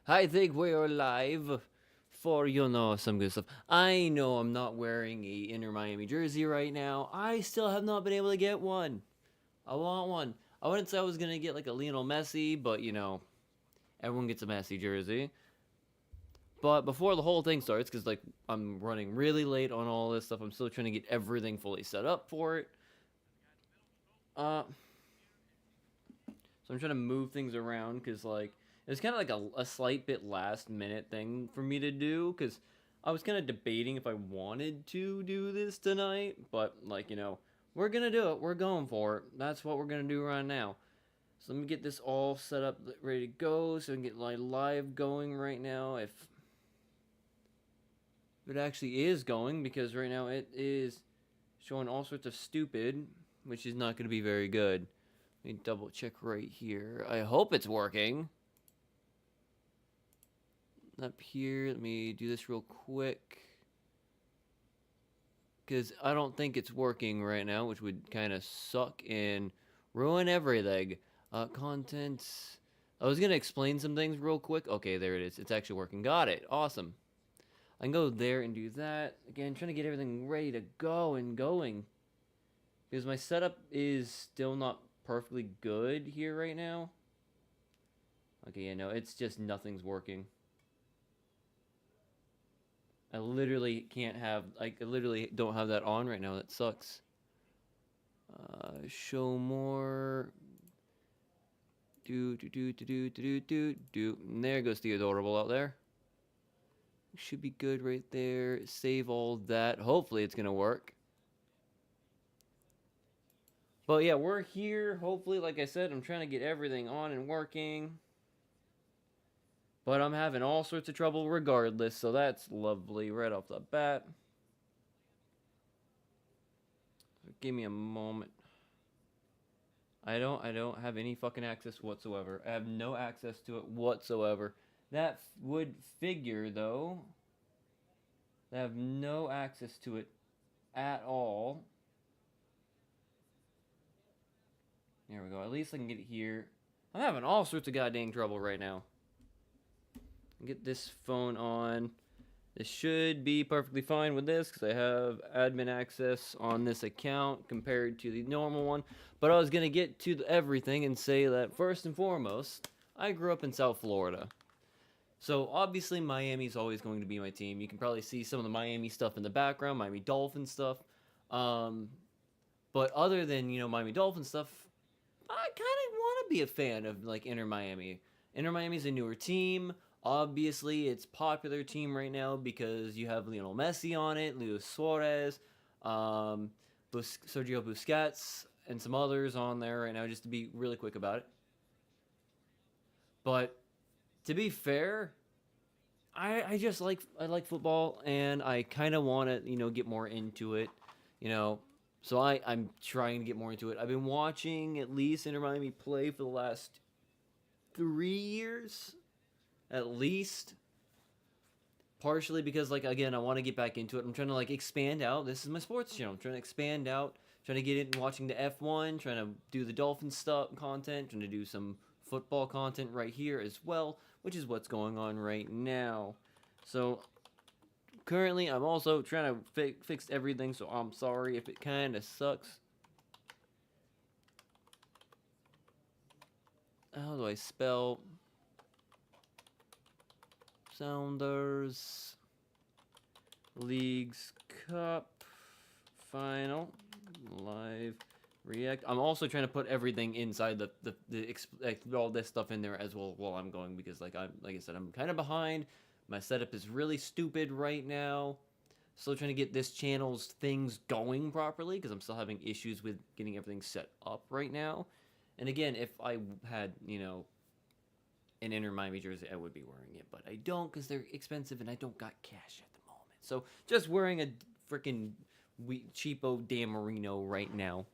I think we are live for, some good stuff. I know I'm not wearing a Inter Miami jersey right now. I still have not been able to get one. I want one. I wouldn't say I was going to get like a Lionel Messi, but everyone gets a Messi jersey. But before the whole thing starts, because like I'm running really late on all this stuff, I'm still trying to get everything fully set up for it. Uh, So I'm trying to move things around because like it's kind of like a slight bit last minute thing for me to do because I was kind of debating if I wanted to do this tonight, but we're gonna do it. We're going for it. That's what we're gonna do right now. So let me get this all set up, ready to go, so I can get my live going right now. If it actually is going, because right now it is showing all sorts of stupid, which is not going to be very good. Let me double check right here. I hope it's working. Up here, let me do this real quick. Because I don't think it's working right now, which would kind of suck and ruin everything. Content. I was going to explain some things real quick. Okay, there it is. It's actually working. Got it. Awesome. I can go there and do that. Again, trying to get everything ready to go and going. Because my setup is still not perfectly good here right now. Okay, yeah, no, it's just nothing's working. I literally can't have, like, I literally don't have that on right now. That sucks. Show more. Do. And there goes the adorable out there. Should be good right there. Save all that. Hopefully it's going to work. But yeah, we're here. Hopefully, like I said, I'm trying to get everything on and working. But I'm having all sorts of trouble regardless, so that's lovely right off the bat. Give me a moment. I don't have any fucking access whatsoever. I have no access to it whatsoever. That would figure though. I have no access to it at all. There we go. At least I can get it here. I'm having all sorts of goddamn trouble right now. Get this phone on. This should be perfectly fine with this because I have admin access on this account compared to the normal one. But I was going to get to everything and say that first and foremost, I grew up in South Florida. So obviously Miami's always going to be my team. You can probably see some of the Miami stuff in the background, Miami Dolphin stuff. Um, but other than, Miami Dolphin stuff, I kind of want to be a fan of like Inter Miami. Inter Miami's a newer team. Obviously, it's popular team right now because you have Lionel Messi on it, Luis Suarez, um, Sergio Busquets, and some others on there right now. Just to be really quick about it, but to be fair, I just like football and I kind of want to get more into it, you know. So I'm trying to get more into it. I've been watching at least Inter Miami play for the last 3 years, at least. Partially because like again I want to get back into it. I'm trying to like expand out. This is my sports channel. I'm trying to expand out, trying to get in watching the F1, trying to do the Dolphin stuff content, trying to do some football content right here as well, which is what's going on right now. So currently I'm also trying to fix everything, so I'm sorry if it kind of sucks. How do I spell Sounders Leagues Cup Final Live React? I'm also trying to put everything inside all this stuff in there as well while I'm going because like I said I'm kind of behind. My setup is really stupid right now. Still trying to get this channel's things going properly because I'm still having issues with getting everything set up right now. And again, if I had, an Inter Miami jersey, I would be wearing it, but I don't because they're expensive and I don't got cash at the moment. So just wearing a freaking cheapo Dan Marino right now.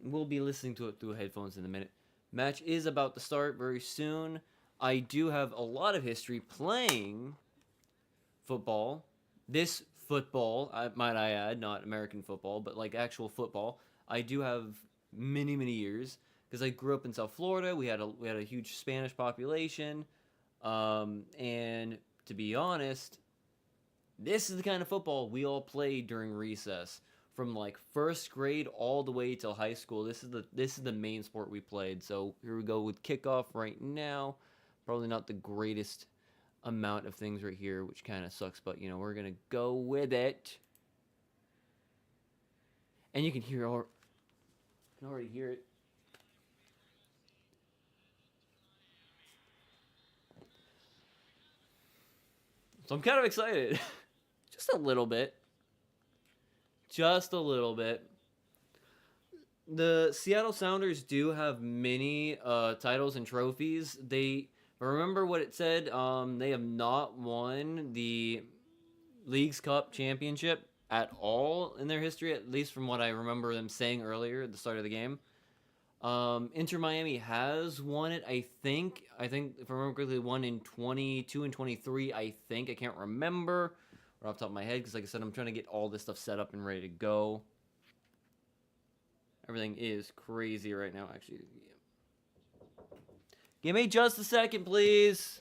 We'll be listening to it through headphones in a minute. Match is about to start very soon. I do have a lot of history playing football. This football, might I add, not American football, but like actual football. I do have many years because I grew up in South Florida. We had a huge Spanish population. And to be honest, this is the kind of football we all played during recess, from like first grade all the way till high school. This is the main sport we played. So here we go with kickoff right now. Probably not the greatest amount of things right here, which kind of sucks, but we're gonna go with it. And you can already hear it. So I'm kind of excited. Just a little bit. Just a little bit. The Seattle Sounders do have many titles and trophies. Remember what it said. They have not won the Leagues Cup championship at all in their history, at least from what I remember them saying earlier at the start of the game. Inter Miami has won it, I think. If I remember correctly, won in 22 and 23, I think. I can't remember right off the top of my head because, like I said, I'm trying to get all this stuff set up and ready to go. Everything is crazy right now, actually. Give me just a second, please.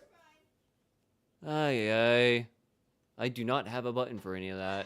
Ay. I do not have a button for any of that.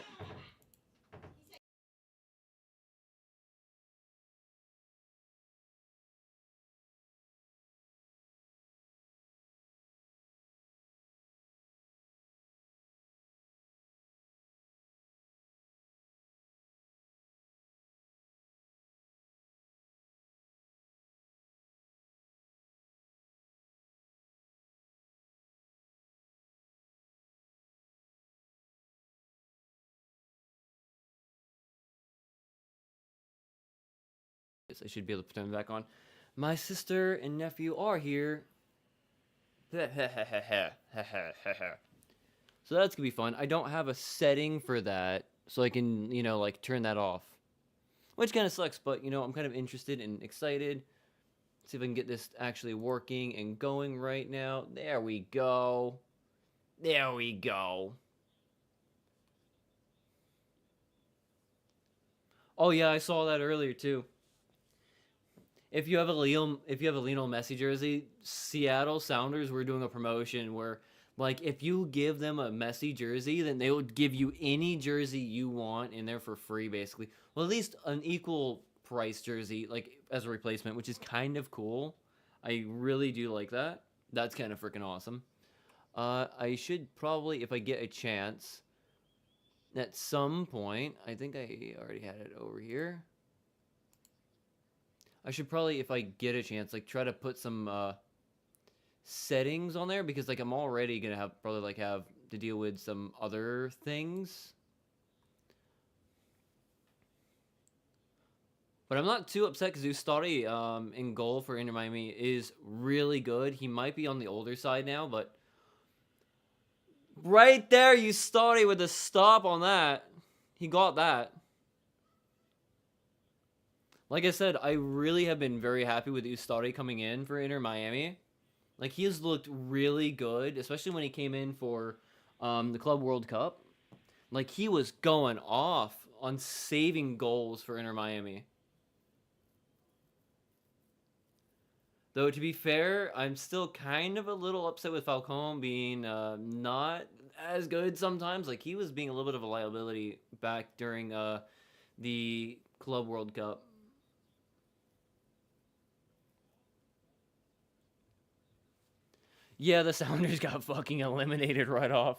I should be able to put them back on. My sister and nephew are here. So that's gonna be fun. I don't have a setting for that, so I can, like turn that off. Which kind of sucks, but I'm kind of interested and excited. See if I can get this actually working and going right now. There we go. There we go. Oh yeah, I saw that earlier too. If you have a Lionel Messi jersey, Seattle Sounders were doing a promotion where, like, if you give them a Messi jersey, then they would give you any jersey you want in there for free, basically. Well, at least an equal price jersey, like, as a replacement, which is kind of cool. I really do like that. That's kind of freaking awesome. I should probably, if I get a chance, at some point, I think I already had it over here. I should probably, if I get a chance, like try to put some settings on there because like I'm already gonna have to deal with some other things. But I'm not too upset because Ustari in goal for Inter Miami is really good. He might be on the older side now, but right there, Ustari with the stop on that. He got that. Like I said, I really have been very happy with Ustari coming in for Inter Miami. Like, he has looked really good, especially when he came in for the Club World Cup. Like, he was going off on saving goals for Inter Miami. Though, to be fair, I'm still kind of a little upset with Falcon being not as good sometimes. Like, he was being a little bit of a liability back during the Club World Cup. Yeah, the Sounders got fucking eliminated right off.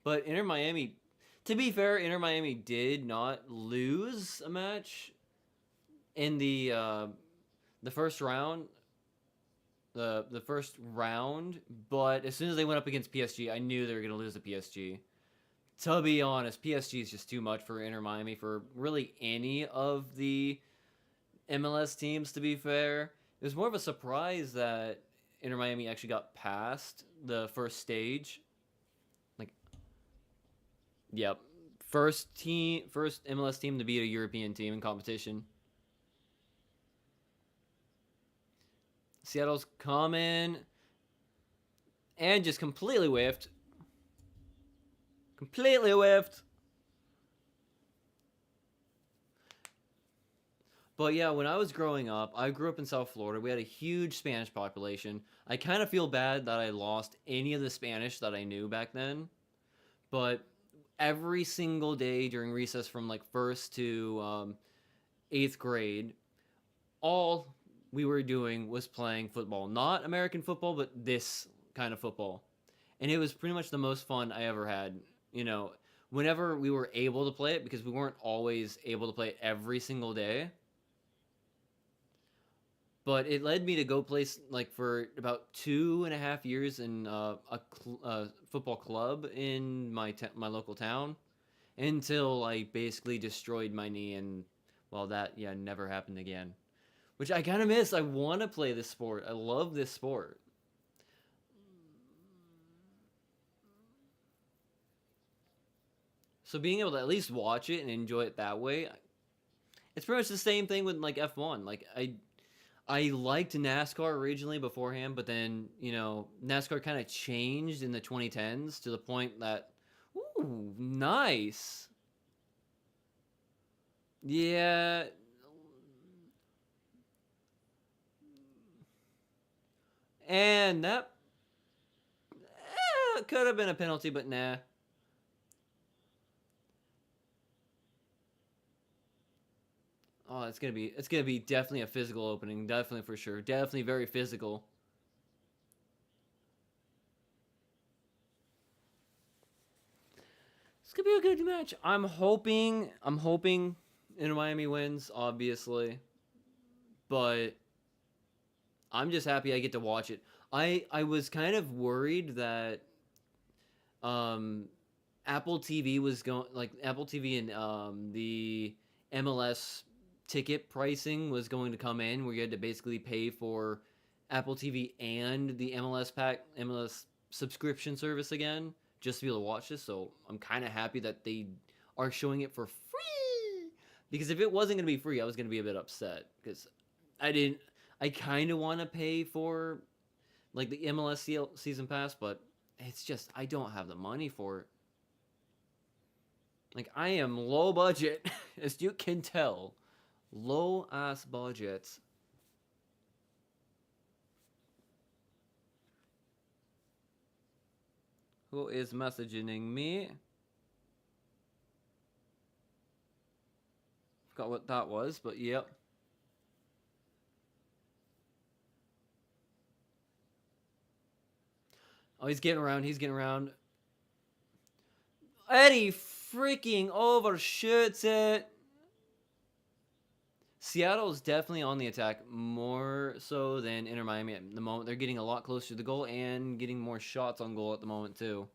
But Inter Miami, to be fair, Inter Miami did not lose a match in the first round. The first round, but as soon as they went up against PSG, I knew they were going to lose to PSG. To be honest, PSG is just too much for Inter Miami for really any of the MLS teams, to be fair. It was more of a surprise that Inter Miami actually got past the first stage. Like, yep. First MLS team to beat a European team in competition. Seattle's coming and just completely whiffed. But yeah, when I was growing up, I grew up in South Florida. We had a huge Spanish population. I kind of feel bad that I lost any of the Spanish that I knew back then. But every single day during recess from like first to eighth grade, all we were doing was playing football. Not American football, but this kind of football. And it was pretty much the most fun I ever had. You know, whenever we were able to play it, because we weren't always able to play it every single day. But it led me to go play like for about 2.5 years in a football club in my local town until I basically destroyed my knee, and well, that yeah never happened again. Which I kind of miss. I want to play this sport. I love this sport. So being able to at least watch it and enjoy it that way, it's pretty much the same thing with like F1. Like I liked NASCAR originally beforehand, but then NASCAR kind of changed in the 2010s to the point that, ooh, nice. Yeah, and that could have been a penalty, but nah. Oh, it's gonna be definitely a physical opening, definitely for sure, definitely very physical. It's gonna be a good match. I'm hoping Inter Miami wins, obviously, but I'm just happy I get to watch it. I was kind of worried that um Apple TV was going like Apple TV and the MLS ticket pricing was going to come in where you had to basically pay for Apple TV and the MLS subscription service again just to be able to watch this. So I'm kind of happy that they are showing it for free, because if it wasn't going to be free, I was going to be a bit upset because I didn't I kind of want to pay for like the MLS season pass, but it's just I don't have the money for it. Like I am low budget, as you can tell, low ass budget. Who is messaging me? Forgot what that was, but yep. Oh, he's getting around. He's getting around. Eddie freaking overshoots it. Seattle's definitely on the attack more so than Inter Miami at the moment. They're getting a lot closer to the goal and getting more shots on goal at the moment too.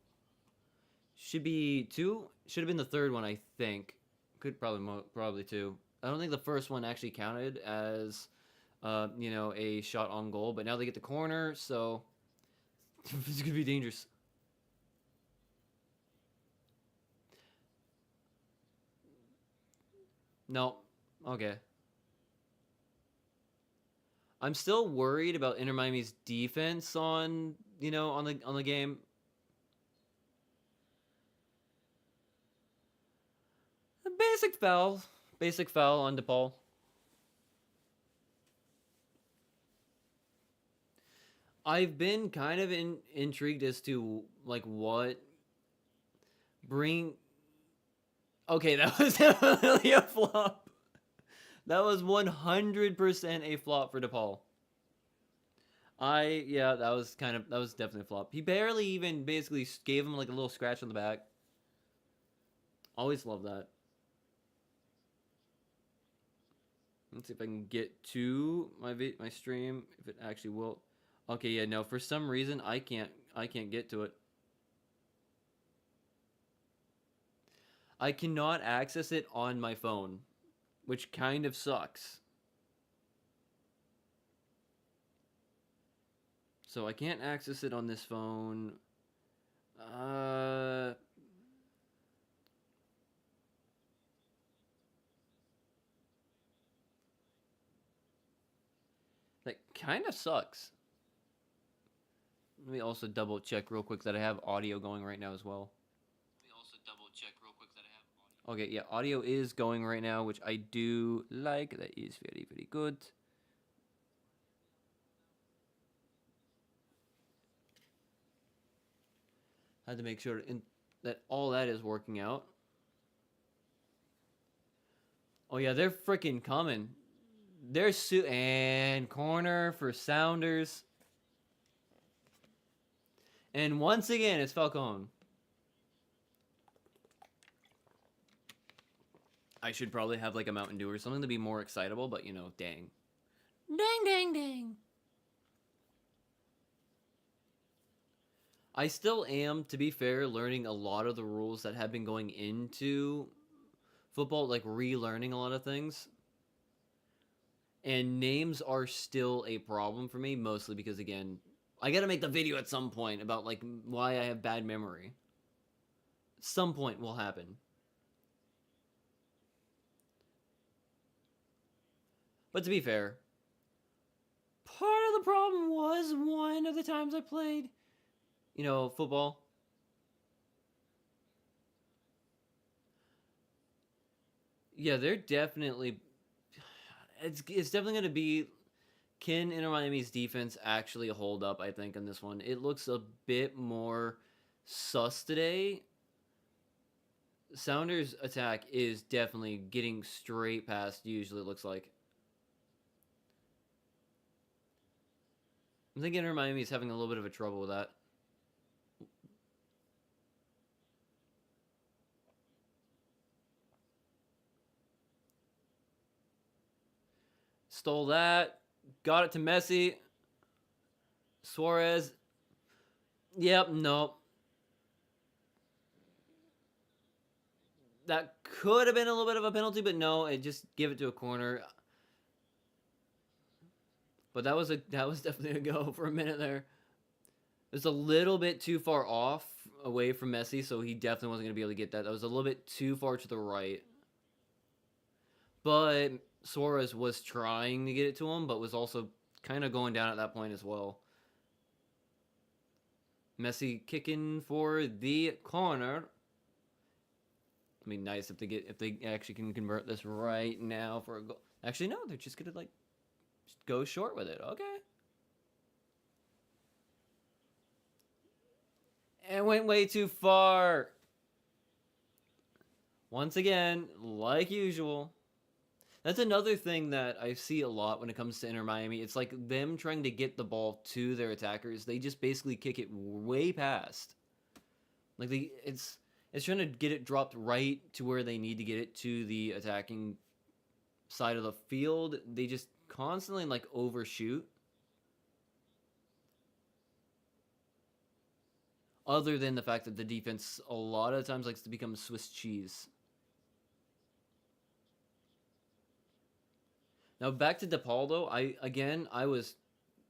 Should be two. Should have been the third one, I think. Could probably two. I don't think the first one actually counted as a shot on goal, but now they get the corner, so it's gonna be dangerous. No, okay. I'm still worried about Inter Miami's defense on the game. A basic foul on DePaul. I've been kind of intrigued as to like what bring. Okay, that was definitely a flop. That was 100% a flop for DePaul. Yeah, that was definitely a flop. He barely even basically gave him like a little scratch on the back. Always love that. Let's see if I can get to my stream if it actually will. Okay, yeah, no, for some reason I can't get to it. I cannot access it on my phone, which kind of sucks. So I can't access it on this phone. Uh that kind of sucks. Let me also double check real quick that I have audio going right now as well. Okay, yeah, audio is going right now, which I do like. That is very, very good. Had to make sure that all that is working out. Oh yeah, they're freaking coming. They're and corner for Sounders. And once again, it's Falcone. I should probably have like a Mountain Dew or something to be more excitable, but you know, dang. Dang, dang, dang. I still am, to be fair, learning a lot of the rules that have been going into football, like relearning a lot of things. And names are still a problem for me, mostly because, again, I gotta make the video at some point about like why I have bad memory. Some point will happen. But to be fair, part of the problem was one of the times I played, football. Yeah, they're definitely. It's definitely going to be. Can Inter Miami's defense actually hold up? I think in this one, it looks a bit more sus today. Sounders' attack is definitely getting straight past. Usually, it looks like. I'm thinking Inter Miami is having a little bit of a trouble with that. Stole that. Got it to Messi. Suarez. Yep, nope. That could have been a little bit of a penalty, but no, it just give it to a corner. But that was definitely a go for a minute there. It was a little bit too far off away from Messi, so he definitely wasn't going to be able to get that. That was a little bit too far to the right. But Suarez was trying to get it to him, but was also kind of going down at that point as well. Messi kicking for the corner. I mean, nice if they actually can convert this right now for a goal. Actually, no, they're just gonna like just go short with it. Okay. And went way too far. Once again, like usual. That's another thing that I see a lot when it comes to Inter Miami. It's like them trying to get the ball to their attackers. They just basically kick it way past. Like it's trying to get it dropped right to where they need to get it to the attacking side of the field. They just constantly like overshoot. Other than the fact that the defense a lot of times likes to become Swiss cheese. Now back to DePaulo. I was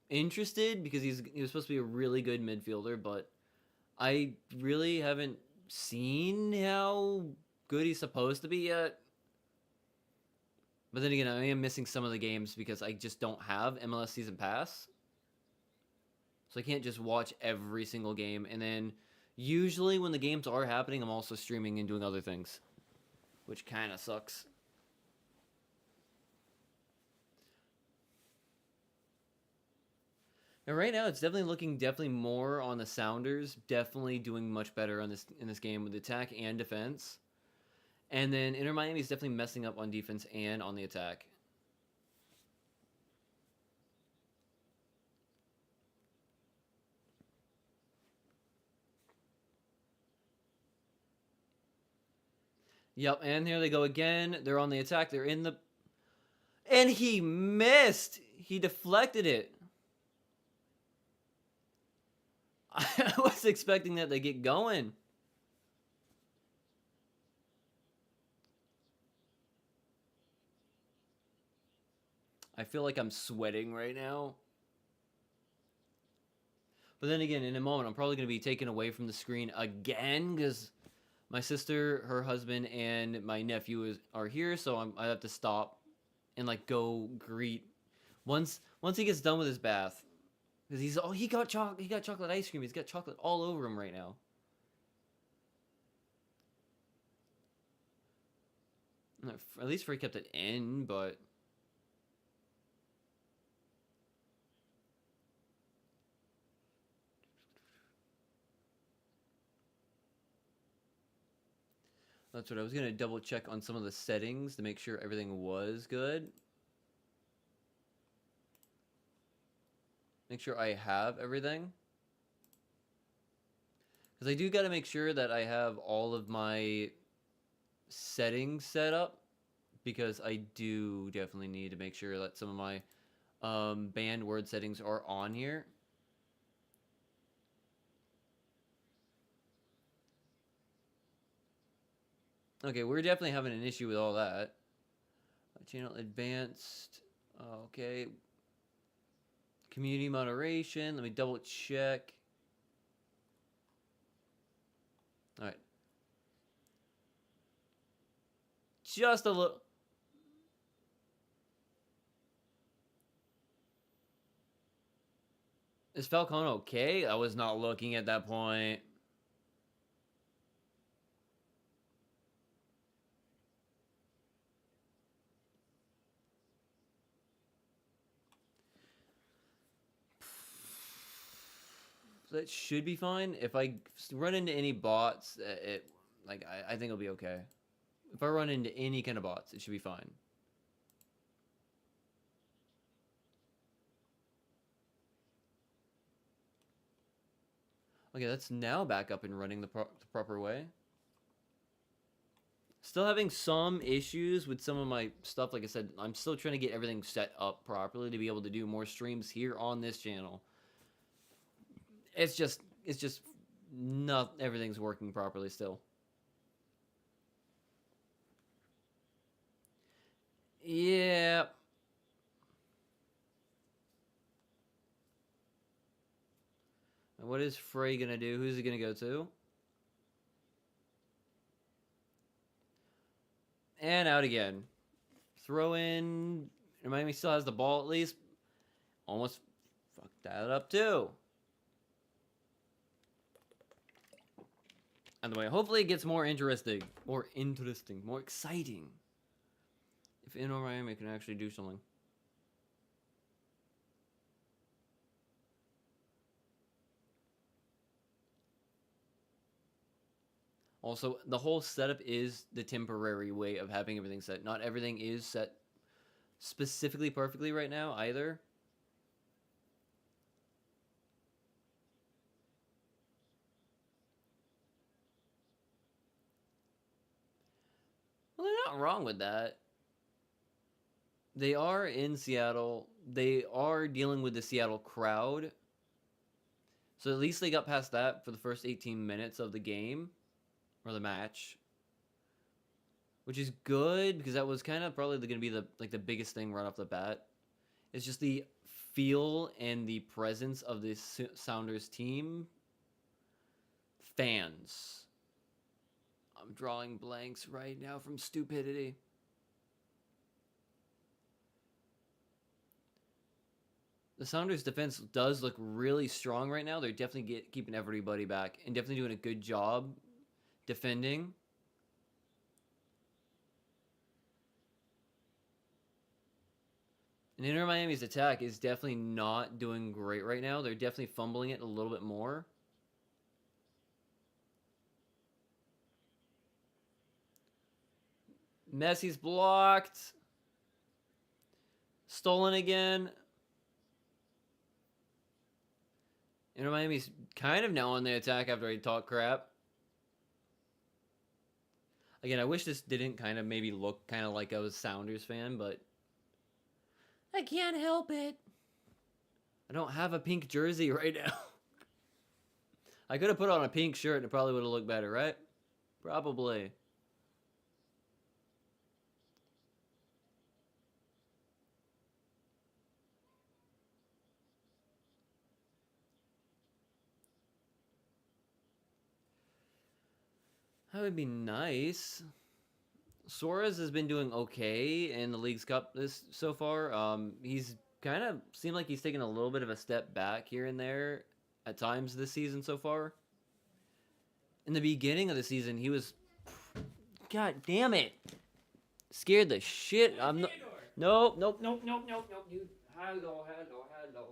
interested because he was supposed to be a really good midfielder, but I really haven't seen how good he's supposed to be yet. But then again, I am missing some of the games because I just don't have MLS Season Pass. So I can't just watch every single game. And then usually when the games are happening, I'm also streaming and doing other things, which kind of sucks. And right now, it's definitely more on the Sounders. Definitely doing much better on in this game with attack and defense. And then Inter Miami is definitely messing up on defense and on the attack. Yep, and here they go again. They're on the attack. They're in the... And he missed! He deflected it. I was expecting that to get going. I feel like I'm sweating right now. But then again, in a moment, I'm probably going to be taken away from the screen again because my sister, her husband, and my nephew are here, so I have to stop and like go greet once he gets done with his bath because he got chocolate ice cream. He's got chocolate all over him right now. At least Frey kept it in, but... That's what I was going to double check on some of the settings to make sure everything was good. Make sure I have everything. Because I do got to make sure that I have all of my settings set up. Because I do definitely need to make sure that some of my banned word settings are on here. Okay, we're definitely having an issue with all that. Channel advanced. Okay. Community moderation. Let me double check. All right. Just a little. Is Falcon okay? I was not looking at that point. That should be fine. If I run into any bots, I think it'll be okay. If I run into any kind of bots, it should be fine. Okay, that's now back up and running the proper way. Still having some issues with some of my stuff. Like I said, I'm still trying to get everything set up properly to be able to do more streams here on this channel. It's just not everything's working properly still. Yeah. What is Frey gonna do? Who's he gonna go to? And out again. Throw in. Miami still has the ball at least. Almost fucked that up too. And the way, hopefully it gets more interesting, more exciting. If Inter Miami can actually do something. Also, the whole setup is the temporary way of having everything set. Not everything is set specifically perfectly right now either. Well, they're not wrong with that. They are in Seattle. They are dealing with the Seattle crowd. So at least they got past that for the first 18 minutes of the game. Or the match. Which is good, because that was kind of probably going to be the biggest thing right off the bat. It's just the feel and the presence of this Sounders team. Fans. I'm drawing blanks right now from stupidity. The Sounders defense does look really strong right now. They're definitely keeping everybody back and definitely doing a good job defending. And Inter Miami's attack is definitely not doing great right now. They're definitely fumbling it a little bit more. Messi's blocked. Stolen again. Inter Miami's kind of now on the attack after I talk crap. Again, I wish this didn't kind of maybe look kind of like I was a Sounders fan, but I can't help it. I don't have a pink jersey right now. I could have put on a pink shirt and it probably would have looked better, right? Probably. That would be nice. Suarez has been doing okay in the League's Cup so far. He's kind of seemed like he's taken a little bit of a step back here and there at times this season so far. In the beginning of the season, he was... God damn it! Scared the shit. I'm not. Nope, nope, nope, nope, nope, nope, dude. Hello, hello, hello.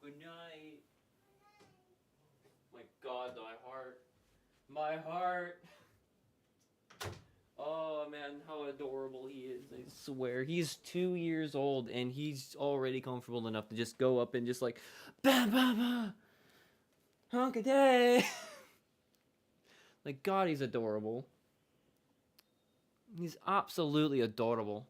Good night. My God, my heart. My heart. Oh man, how adorable he is. I swear. He's 2 years old and he's already comfortable enough to just go up and just like, bam, bam, bam. Honk a day. Like, God, he's adorable. He's absolutely adorable.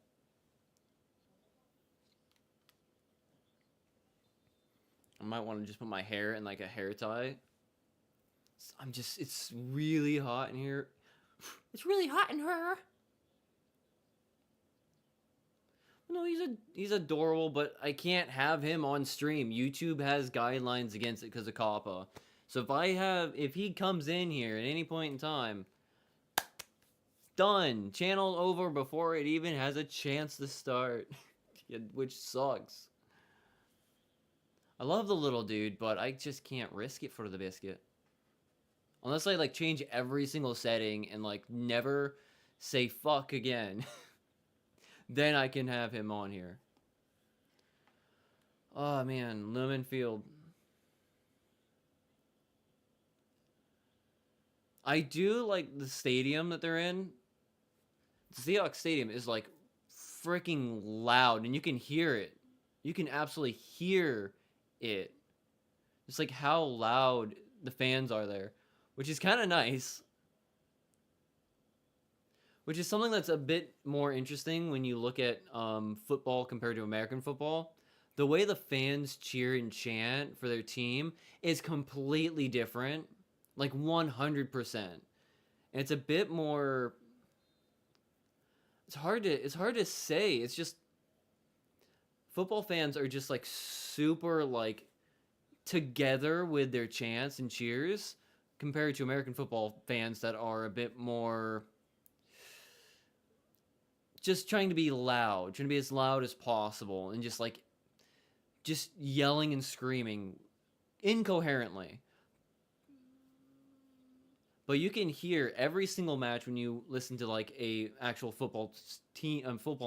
I might want to just put my hair in like a hair tie. It's really hot in here. It's really hot in here. No, he's adorable, but I can't have him on stream. YouTube has guidelines against it because of COPPA. So if he comes in here at any point in time, done. Channel over before it even has a chance to start, which sucks. I love the little dude, but I just can't risk it for the biscuit. Unless I like change every single setting and like never say fuck again. Then I can have him on here. Oh man, Lumen Field. I do like the stadium that they're in. The Seahawks Stadium is like freaking loud and you can hear it. You can absolutely hear it. Just like how loud the fans are there, which is kind of nice. Which is something that's a bit more interesting when you look at football compared to American football. The way the fans cheer and chant for their team is completely different, like 100%. And it's a bit more. It's hard to say. It's just football fans are just like super like together with their chants and cheers compared to American football fans that are a bit more just trying to be loud, trying to be as loud as possible, and just yelling and screaming incoherently. But you can hear every single match when you listen to like a actual football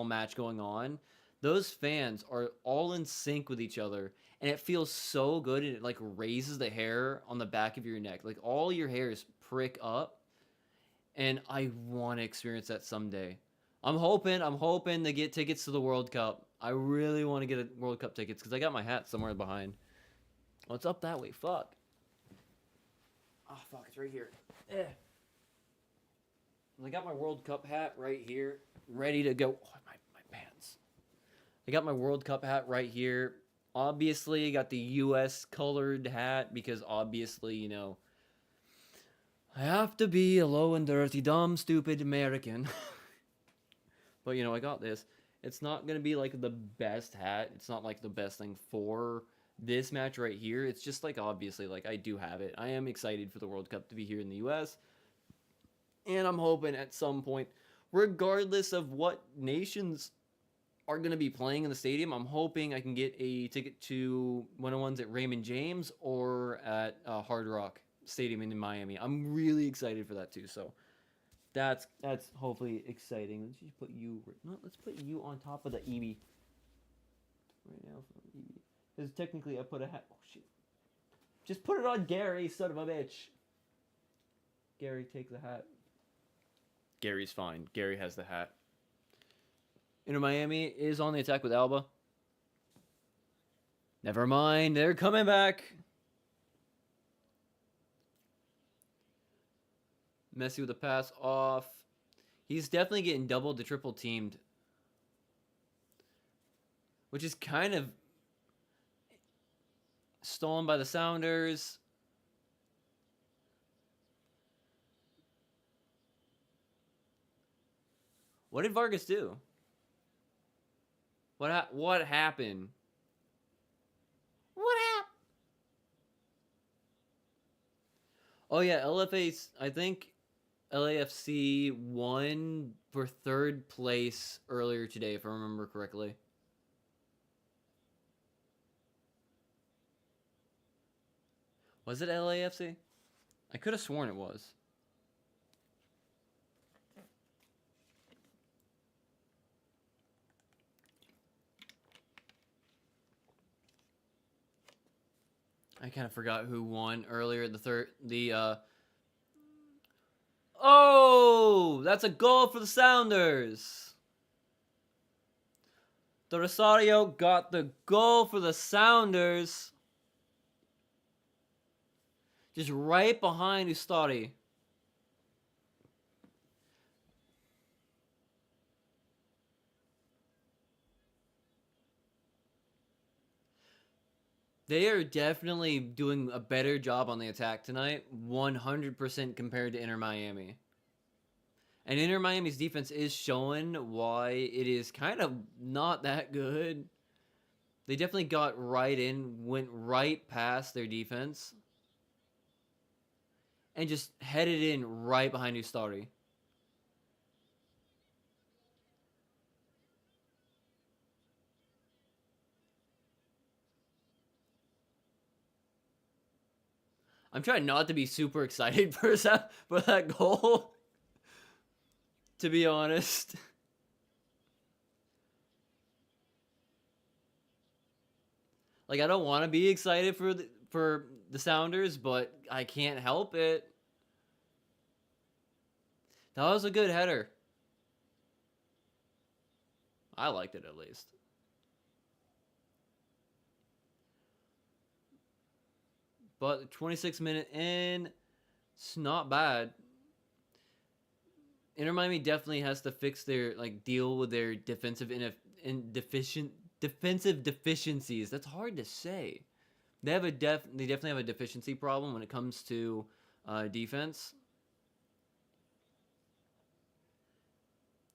match going on. Those fans are all in sync with each other, and it feels so good. And it like raises the hair on the back of your neck, like all your hairs prick up. And I want to experience that someday. I'm hoping to get tickets to the World Cup. I really want to get World Cup tickets because I got my hat somewhere behind. Oh, it's up that way. Fuck. Oh, fuck. It's right here. I got my World Cup hat right here, ready to go. Oh, my pants. I got my World Cup hat right here. Obviously, I got the U.S. colored hat because obviously, you know, I have to be a low and dirty, dumb, stupid American. But, you know, I got this. It's not going to be, like, the best hat. It's not, like, the best thing for this match right here. It's just, like, obviously, like, I do have it. I am excited for the World Cup to be here in the U.S. And I'm hoping at some point, regardless of what nations are going to be playing in the stadium, I'm hoping I can get a ticket to one of the ones at Raymond James or at Hard Rock Stadium in Miami. I'm really excited for that, too, so... That's hopefully exciting. Let's just put you. No, let's put you on top of the EB. Right now, because technically I put a hat. Oh shit! Just put it on Gary, son of a bitch. Gary, take the hat. Gary's fine. Gary has the hat. Inter Miami is on the attack with Alba. Never mind, they're coming back. Messi with a pass off. He's definitely getting double to triple teamed. which is kind of stolen by the Sounders. What did Vargas do? What happened? What happened? Oh yeah, LFA. I think LAFC won for third place earlier today, if I remember correctly. Was it LAFC? I could have sworn it was. I kind of forgot who won earlier. Oh, that's a goal for the Sounders. The Rosario got the goal for the Sounders. Just right behind Ustari. They are definitely doing a better job on the attack tonight, 100% compared to Inter Miami. And Inter Miami's defense is showing why it is kind of not that good. They definitely got right in, went right past their defense, and just headed in right behind Ustari. I'm trying not to be super excited for that goal, to be honest. Like, I don't want to be excited for the Sounders, but I can't help it. That was a good header. I liked it at least. But 26 minute in, it's not bad. Inter Miami definitely has to fix their deal with their defensive defensive deficiencies. That's hard to say. They definitely have a deficiency problem when it comes to defense.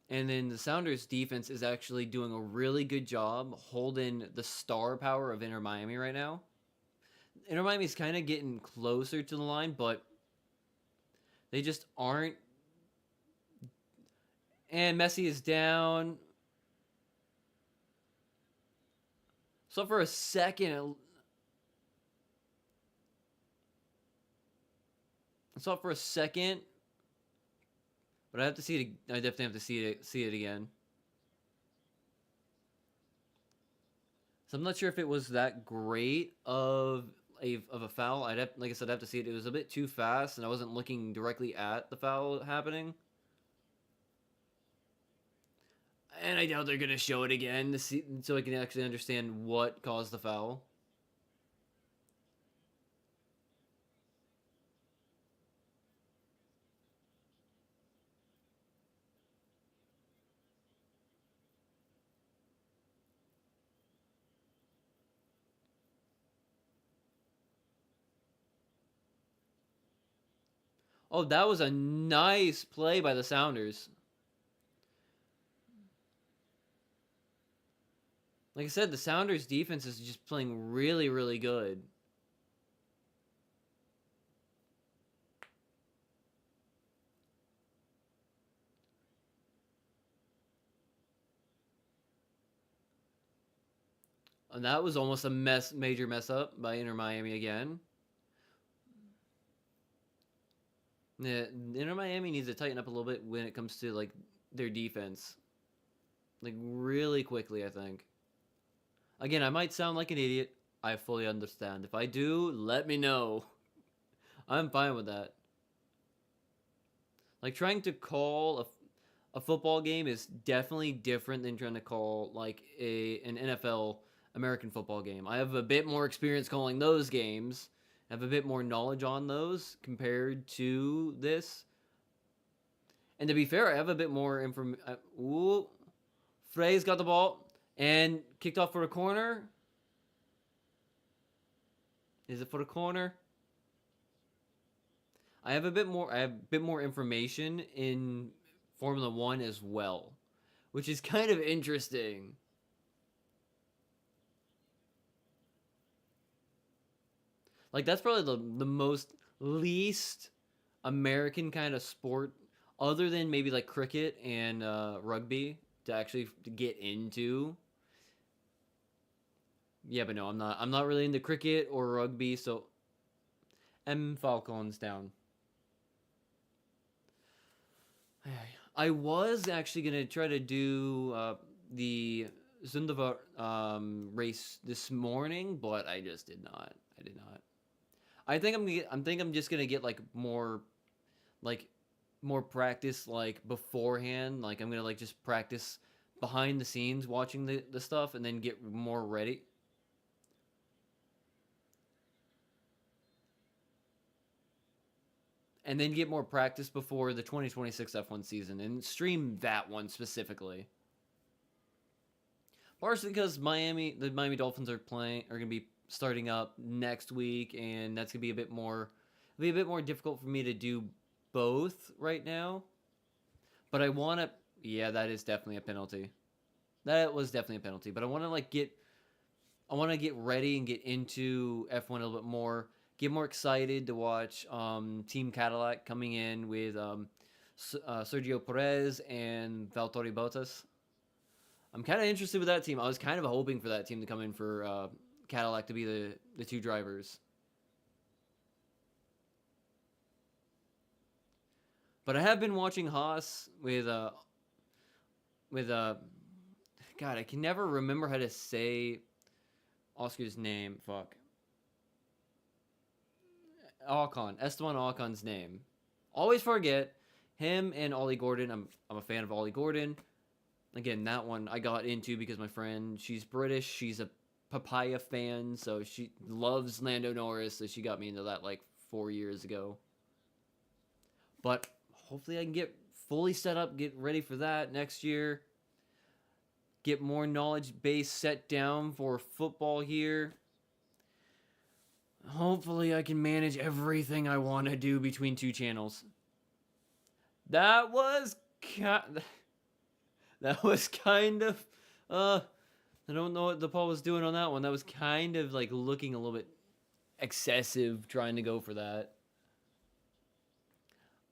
And then the Sounders defense is actually doing a really good job holding the star power of Inter Miami right now. Inter Miami's kind of getting closer to the line, but they just aren't. And Messi is down. So for a second, but I have to see it. I definitely have to see it again. So I'm not sure if it was that great of a foul. Like I said, I'd have to see it. It was a bit too fast, and I wasn't looking directly at the foul happening. And I doubt they're gonna show it again so I can actually understand what caused the foul. Oh, that was a nice play by the Sounders. Like I said, the Sounders defense is just playing really, really good. And that was almost a major mess up by Inter Miami again. Yeah, Inter Miami needs to tighten up a little bit when it comes to their defense. Really quickly, I think. Again, I might sound like an idiot. I fully understand. If I do, let me know. I'm fine with that. Trying to call a football game is definitely different than trying to call an NFL American football game. I have a bit more experience calling those games. I have a bit more knowledge on those compared to this. And to be fair, I have a bit more information. Frey's got the ball. And kicked off for a corner. Is it for the corner? I have a bit more. I have a bit more information in Formula One as well, which is kind of interesting. Like that's probably the most least American kind of sport, other than maybe like cricket and rugby, to actually get into. Yeah, but no, I'm not. I'm not really into cricket or rugby. So M Falcon's down. I was actually gonna try to do the Zundava race this morning, but I just did not. I did not. I think I'm. Think I'm just gonna get like more practice like beforehand. Like I'm gonna like just practice behind the scenes watching the stuff and then get more ready. And then get more practice before the 2026 F1 season and stream that one specifically. Partially because the Miami Dolphins are gonna be starting up next week, and that's gonna be a bit more, it'll be a bit more difficult for me to do both right now. But I want to, yeah, that is definitely a penalty. That was definitely a penalty. But I want to get ready and get into F1 a little bit more. Get more excited to watch Team Cadillac coming in with Sergio Perez and Valtteri Bottas. I'm kind of interested with that team. I was kind of hoping for that team to come in for Cadillac to be the two drivers. But I have been watching Haas with God, I can never remember how to say Oscar's name. Fuck. Ocon, Esteban Ocon's name. Always forget him and Ollie Gordon. I'm a fan of Ollie Gordon. Again, that one I got into because my friend, she's British. She's a Papaya fan, so she loves Lando Norris. So she got me into that like 4 years ago. But hopefully I can get fully set up, get ready for that next year. Get more knowledge base set down for football here. Hopefully I can manage everything I want to do between two channels. That was that was kind of I don't know what the Paul was doing on that one. That was kind of like looking a little bit excessive trying to go for that.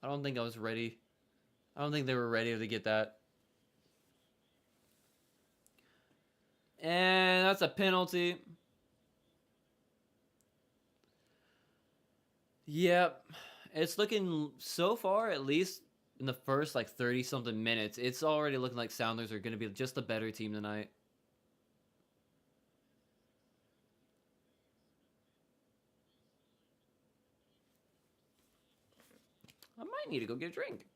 I don't think I was ready. I don't think they were ready to get that. And that's a penalty. Yep. It's looking so far, at least in the first like 30 something minutes, it's already looking like Sounders are going to be just a better team tonight. I might need to go get a drink.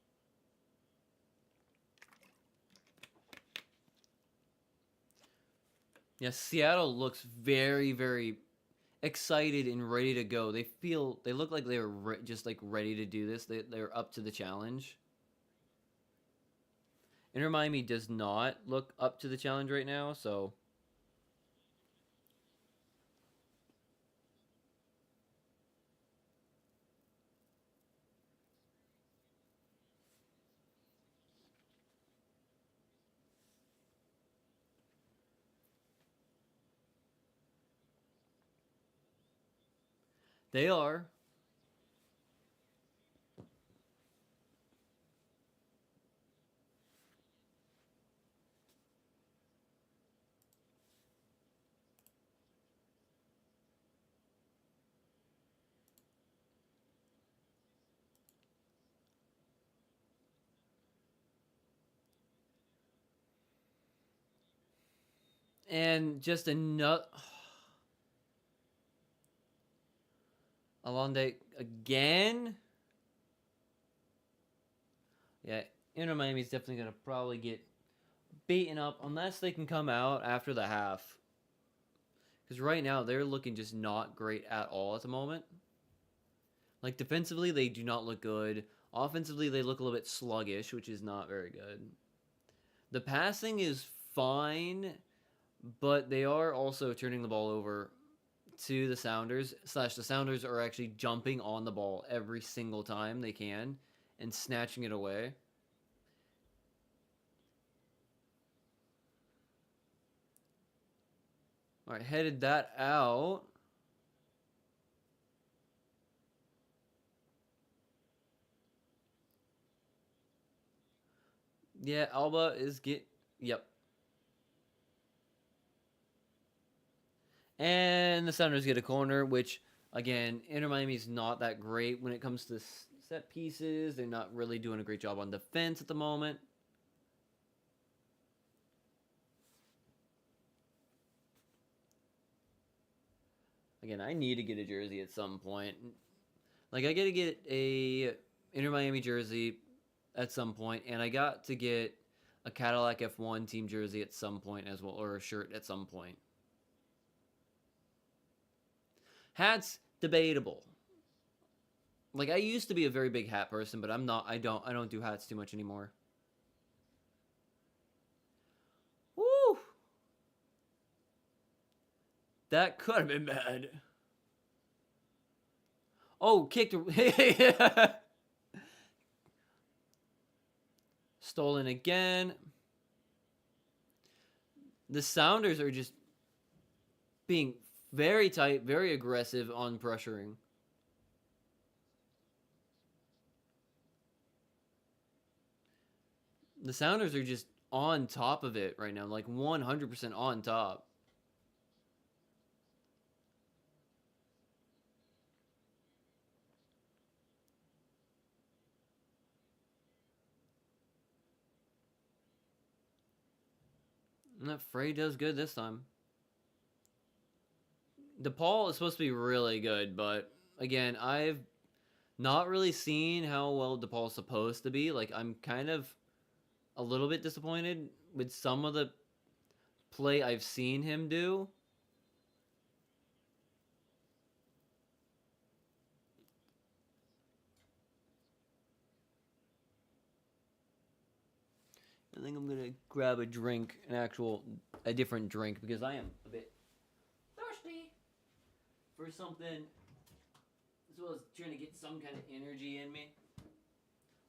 Yeah, Seattle looks very, very excited and ready to go. They look like they're just like ready to do this. They're up to the challenge. Inter Miami does not look up to the challenge right now, so they are. And just another Alonde again. Yeah, Inter Miami's definitely gonna probably get beaten up unless they can come out after the half. Because right now they're looking just not great at all at the moment. Like defensively, they do not look good. Offensively, they look a little bit sluggish, which is not very good. The passing is fine, but they are also turning the ball over to the Sounders. Slash, the Sounders are actually jumping on the ball every single time they can and snatching it away. All right, headed that out. Yeah, Alba is Yep. And the Sounders get a corner, which, again, Inter Miami's not that great when it comes to set pieces. They're not really doing a great job on defense at the moment. Again, I need to get a jersey at some point. Like, I got to get a Inter Miami jersey at some point, and I got to get a Cadillac F1 team jersey at some point as well, or a shirt at some point. Hats, debatable. Like, I used to be a very big hat person, but I'm not. I don't do hats too much anymore. Woo! That could have been bad. Oh, kicked. Stolen again. The Sounders are just being very tight, very aggressive on pressuring. The Sounders are just on top of it right now, like 100% on top. And that Frey does good this time. DePaul is supposed to be really good, but again, I've not really seen how well DePaul's supposed to be. Like, I'm kind of a little bit disappointed with some of the play I've seen him do. I think I'm gonna grab a drink, a different drink, because I am a bit thirsty for something, as well as trying to get some kind of energy in me.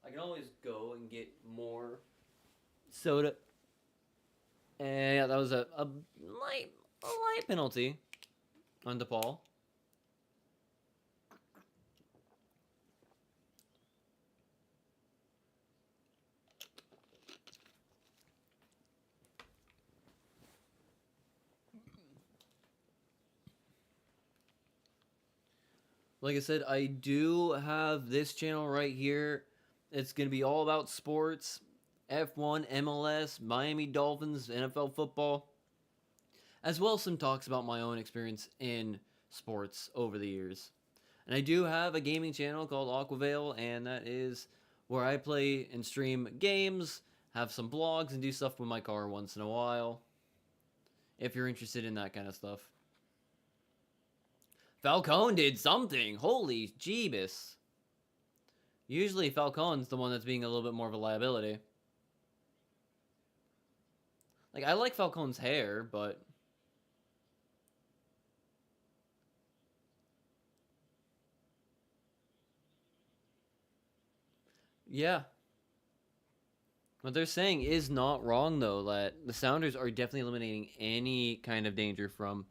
I can always go and get more soda. And yeah, that was a light penalty on DePaul. Like I said, I do have this channel right here. It's going to be all about sports, F1, MLS, Miami Dolphins, NFL football, as well as some talks about my own experience in sports over the years. And I do have a gaming channel called Aquavale, and that is where I play and stream games, have some blogs, and do stuff with my car once in a while, if you're interested in that kind of stuff. Falcone did something. Holy Jeebus. Usually Falcone's the one that's being a little bit more of a liability. Like, I like Falcone's hair, but... yeah. What they're saying is not wrong, though, that the Sounders are definitely eliminating any kind of danger from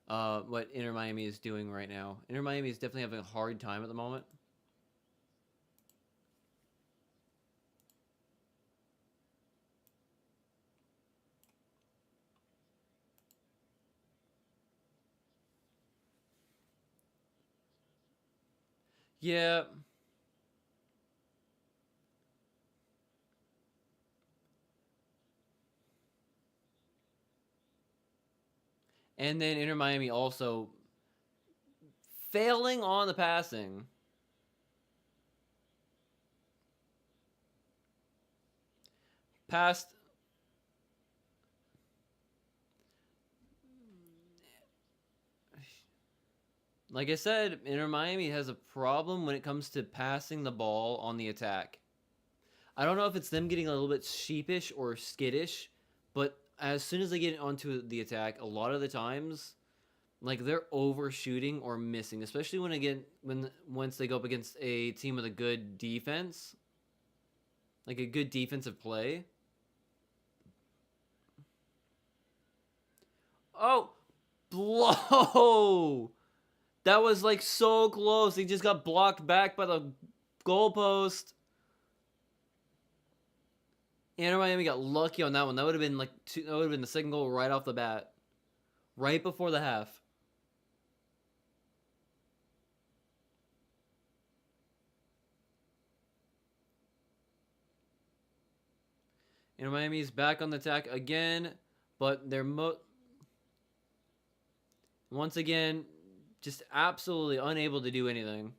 what Inter Miami is doing right now. Inter Miami is definitely having a hard time at the moment. Yeah. And then Inter Miami also failing on the passing. Passed. Like I said, Inter Miami has a problem when it comes to passing the ball on the attack. I don't know if it's them getting a little bit sheepish or skittish, but as soon as they get onto the attack, a lot of the times, like they're overshooting or missing, especially once they go up against a team with a good defense, like a good defensive play. Oh, blow! That was like so close. He just got blocked back by the goalpost. Inter Miami got lucky on that one. That would have been that would have been the second goal right off the bat, right before the half. Inter Miami's back on the attack again, but they're once again just absolutely unable to do anything.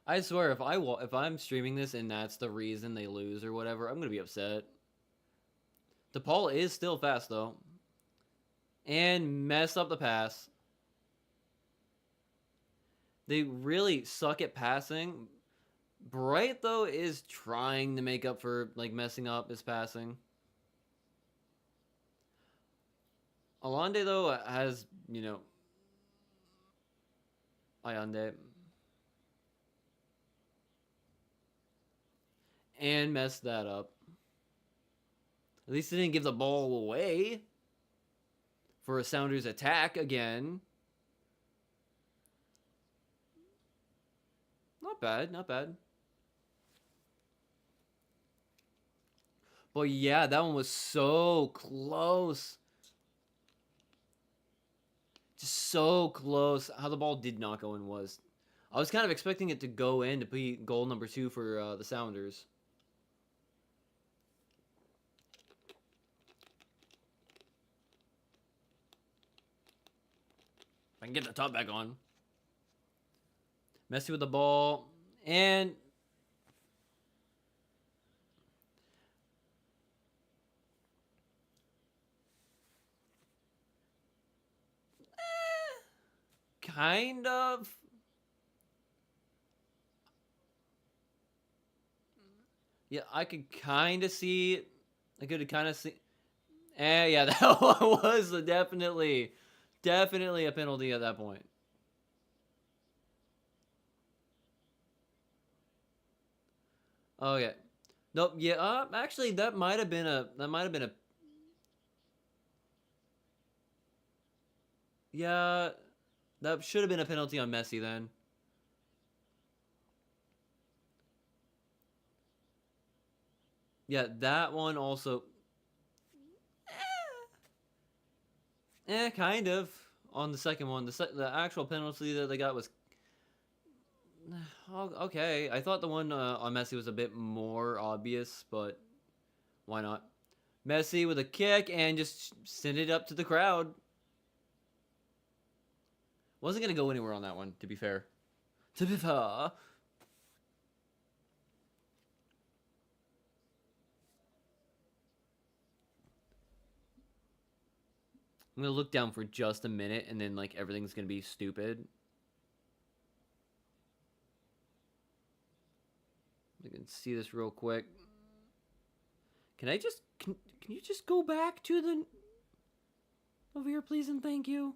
I swear, if I'm streaming this and that's the reason they lose or whatever, I'm gonna be upset. DePaul is still fast though, and mess up the pass. They really suck at passing. Bright though is trying to make up for like messing up his passing. Allende though has, you know, Allende. And messed that up. At least they didn't give the ball away for a Sounders attack again. Not bad, not bad. But yeah, that one was so close. Just so close. How the ball did not go in was. I was kind of expecting it to go in to be goal number 2 for the Sounders. If I can get the top back on. Messi with the ball. And kind of. Yeah, I could kind of see it. I could kind of see. Yeah, that one was definitely a penalty at that point. Okay. Nope. Yeah. Actually, that might have been a. Yeah, that should have been a penalty on Messi then. Yeah, that one also. Kind of. On the second one, the actual penalty that they got was. Okay, I thought the one on Messi was a bit more obvious, but why not? Messi with a kick and just send it up to the crowd. Wasn't gonna go anywhere on that one, to be fair. To be fair. I'm gonna look down for just a minute and then like everything's gonna be stupid. I can see this real quick. Can I just can you just go back to the over here, please and thank you?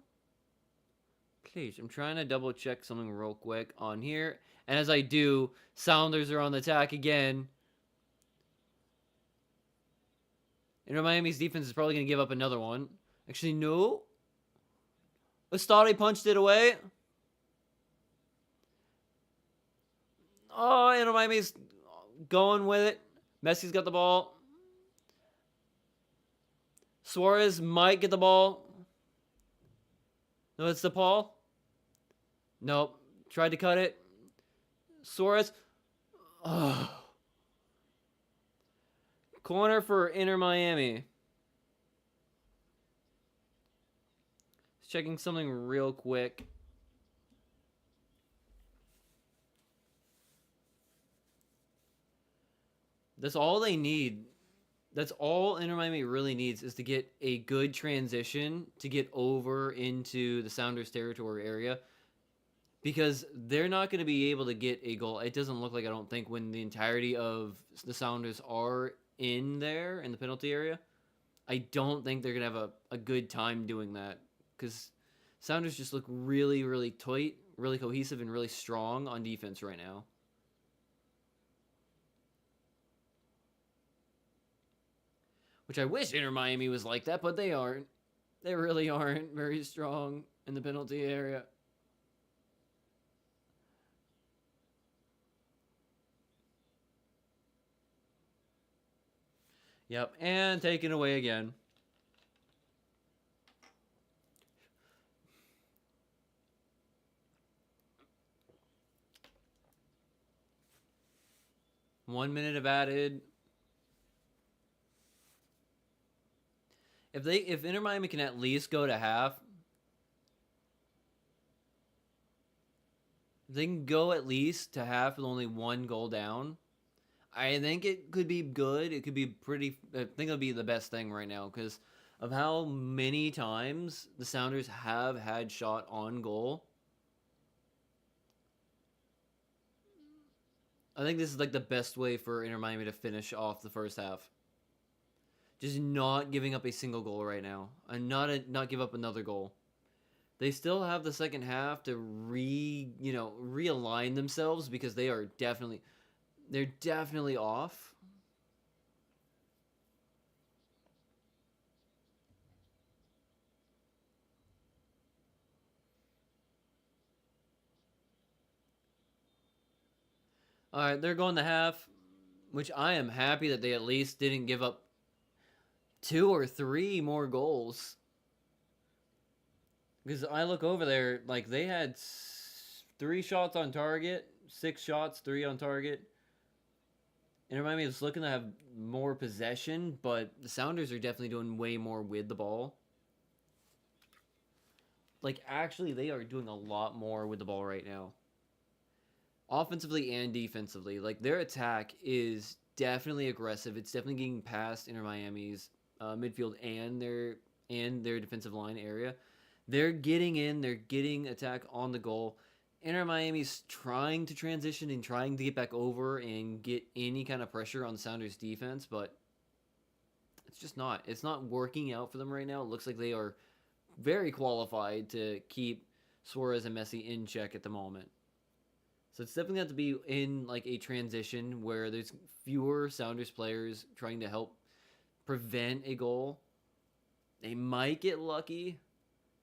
Please, I'm trying to double check something real quick on here. And as I do, Sounders are on the attack again. Inter Miami's defense is probably going to give up another one. Actually, no. Estadi punched it away. Oh, Inter Miami's going with it. Messi's got the ball. Suarez might get the ball. No, it's DePaul. Nope. Tried to cut it. Suarez. Oh. Corner for Inter Miami. Checking something real quick. That's all they need. That's all Inter Miami really needs is to get a good transition to get over into the Sounders territory area. because they're not going to be able to get a goal. It doesn't look like, I don't think, when the entirety of the Sounders are in there in the penalty area. I don't think they're going to have a good time doing that because Sounders just look really, really tight, really cohesive, and really strong on defense right now. Which I wish Inter Miami was like that, but they aren't. They really aren't very strong in the penalty area. Yep, and taken away again. One minute of added. If Inter Miami can at least go to half, if they can go at least to half with only one goal down, I think it could be good. It could be pretty. I think it'll be the best thing right now because of how many times the Sounders have had shot on goal. I think this is like the best way for Inter Miami to finish off the first half. Just not giving up a single goal right now, and not give up another goal. They still have the second half to realign themselves because they're definitely off. All right, they're going to half, which I am happy that they at least didn't give up 2 or 3 more goals. Because I look over there, like they had 3 shots on target, 6 shots, 3 on target. Inter Miami is looking to have more possession, but the Sounders are definitely doing way more with the ball. Like, actually, they are doing a lot more with the ball right now, offensively and defensively. Like, their attack is definitely aggressive. It's definitely getting past Inter Miami's midfield and their defensive line area. They're getting in. They're getting attack on the goal. Inter Miami's trying to transition and trying to get back over and get any kind of pressure on the Sounders defense, but it's just not. It's not working out for them right now. It looks like they are very qualified to keep Suarez and Messi in check at the moment. So it's definitely have to be in like a transition where there's fewer Sounders players trying to help prevent a goal. They might get lucky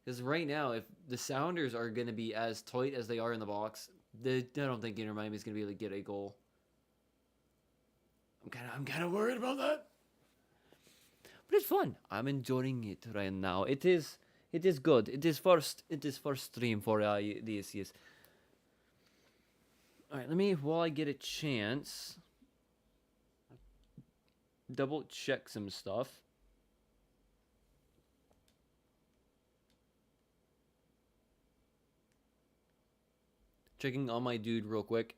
because right now, if the Sounders are going to be as tight as they are in the box, I don't think Inter Miami is going to be able to get a goal. I'm kind of worried about that. But it's fun. I'm enjoying it right now. It is good. It is first stream for this. Yes. All right, let me, while I get a chance, double check some stuff. Checking on my dude real quick.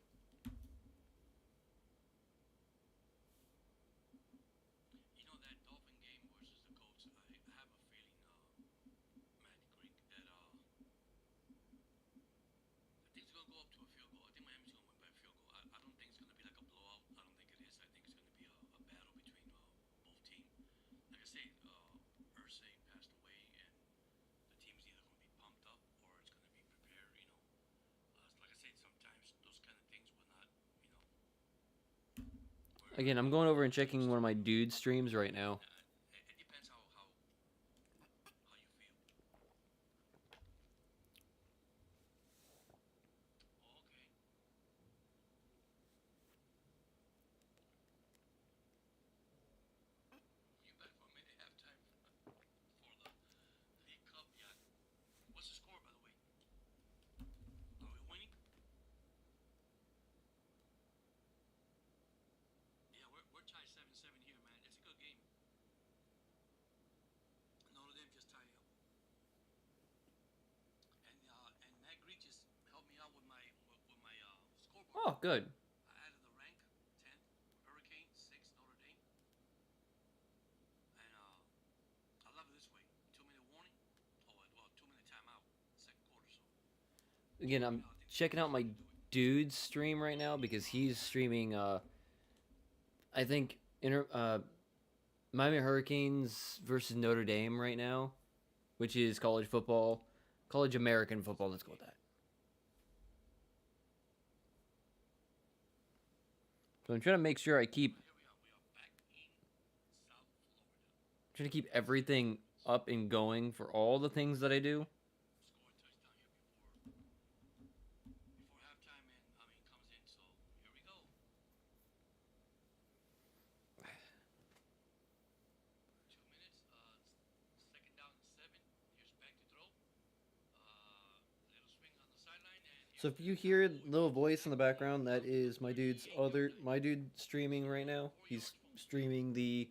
Again, I'm going over and checking one of my dude streams right now. Oh, good. Again, checking out my dude's stream right now because he's streaming. I think Miami Hurricanes versus Notre Dame right now, which is college football, college American football. Let's go with that. So I'm trying to make sure I keep trying to keep everything up and going for all the things that I do. So if you hear a little voice in the background, that is my dude streaming right now. He's streaming the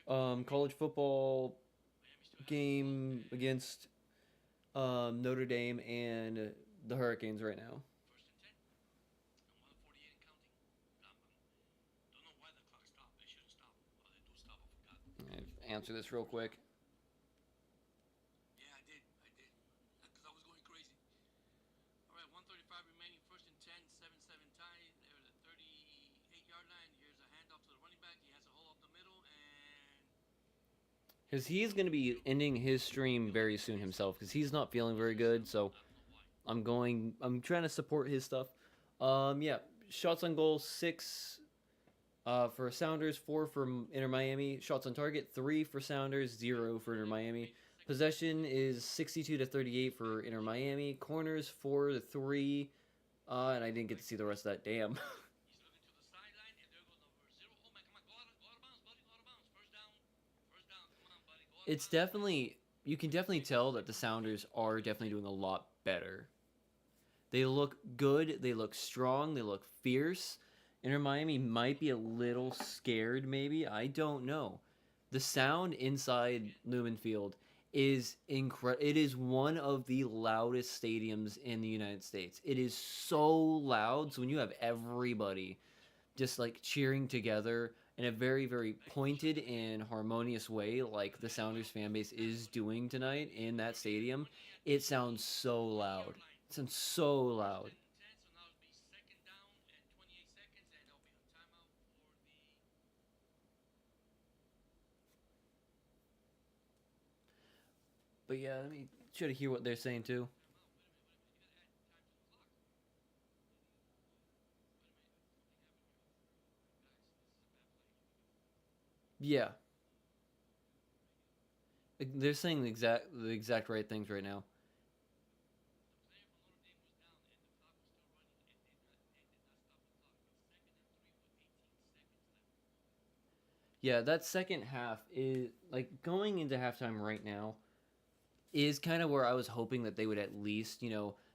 college football game against Notre Dame and the Hurricanes right now. Answer this real quick. Because he's going to be ending his stream very soon himself because he's not feeling very good. So I'm trying to support his stuff. Yeah, shots on goal 6 for Sounders, 4 for Inter Miami. Shots on target 3 for Sounders, 0 for Inter Miami. Possession is 62-38 for Inter Miami. Corners 4-3. And I didn't get to see the rest of that. Damn. It's definitely, you can definitely tell that the Sounders are definitely doing a lot better. They look good, they look strong, they look fierce. Inter Miami might be a little scared, maybe. I don't know. The sound inside Lumen Field is incredible. It is one of the loudest stadiums in the United States. It is so loud. So when you have everybody just like cheering together in a very, very pointed and harmonious way, like the Sounders fan base is doing tonight in that stadium, it sounds so loud. It sounds so loud. But yeah, let me try to hear what they're saying too. Yeah, they're saying the exact right things right now. Yeah, that second half is like going into halftime right now is kind of where I was hoping that they would at least,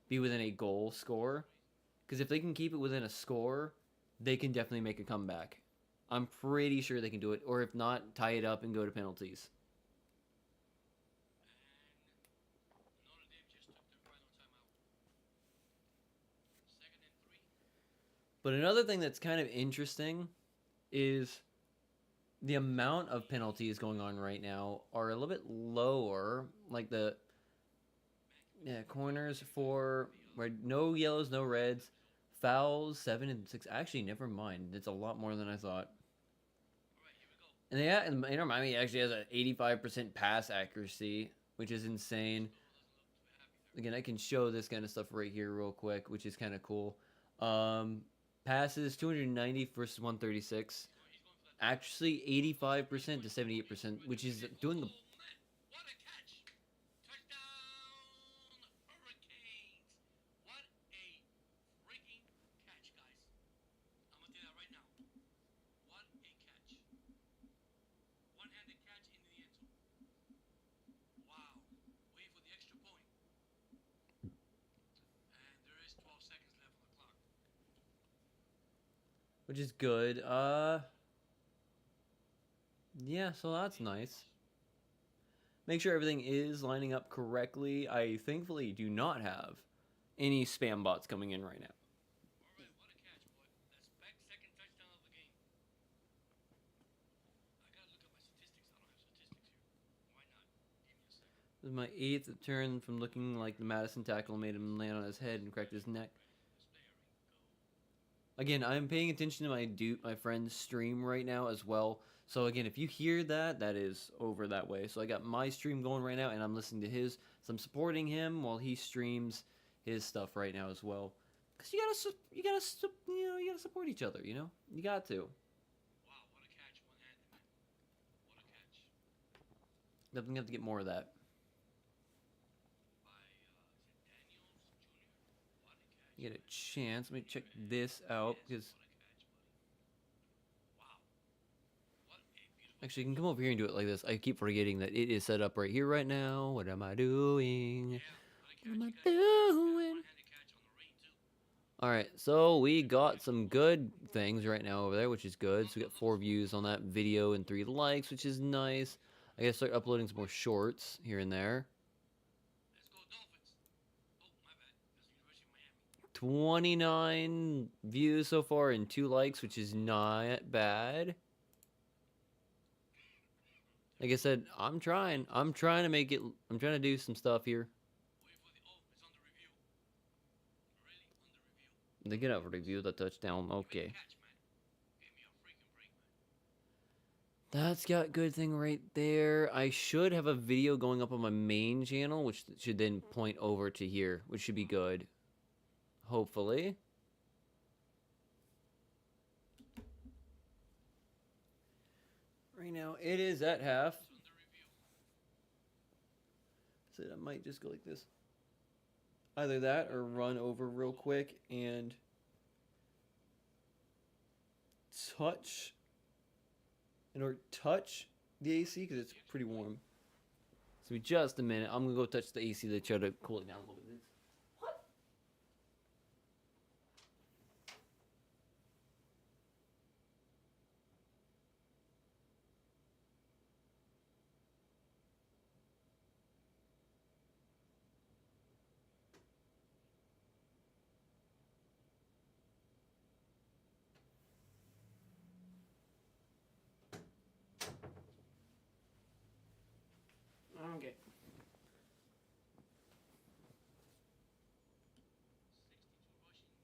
be within a goal score. Because if they can keep it within a score, they can definitely make a comeback. I'm pretty sure they can do it, or if not, tie it up and go to penalties. But another thing that's kind of interesting is the amount of penalties going on right now are a little bit lower. Like the corners for where no yellows, no reds, fouls 7 and 6. Actually, never mind. It's a lot more than I thought. And Inter Miami actually has an 85% pass accuracy, which is insane. Again, I can show this kind of stuff right here real quick, which is kind of cool. Passes 290 versus 136. Actually, 85% to 78%, which is doing the. Which is good. Yeah, so that's nice. Make sure everything is lining up correctly. I thankfully do not have any spam bots coming in right now. This is my 8th turn from looking like the Madison tackle made him land on his head and cracked his neck. Again, I'm paying attention to my friend's stream right now as well. So again, if you hear that, that is over that way. So I got my stream going right now, and I'm listening to his. So I'm supporting him while he streams his stuff right now as well. Cause you gotta support each other. You know, you got to. Wow, what a catch, one-handed man. What a catch Definitely have to get more of that. by is it Daniels Jr. What a catch, You get man. a chance. Let me check Man. this out Yes, because what a catch, buddy. Wow, what a beautiful actually, you can catch. come over here and do it like this. I keep forgetting that it is set up right here, right now. What am I doing? Yeah, what a What catch. am I You got a doing? one-handed catch on the ring too. All right, so we Beautiful got catch. some good things right now over there, which is good. Look, So we got look, look, 4 views on that video and 3 likes, which is nice. I gotta start oh, uploading some more wait. shorts here and there. Let's go Dolphins. Oh, my bad. That's University of Miami. 29 views so far and 2 likes, which is not bad. Like I said, I'm trying. I'm trying to make it. I'm trying to do some stuff here. Wait for the. Oh, it's under review. Really? Under review? They get out for review the touchdown. You made a Okay. catch, man. Give me a freaking break, man. That's got good thing right there. I should have a video going up on my main channel, which should then point over to here, which should be good. Hopefully. Right now, it is at half. It's under review. So I might just go like this. Either that or run over real quick and touch or touch the AC because it's pretty warm. So just a minute. I'm gonna go touch the AC to try to cool it down a little bit. Okay. 62 rushing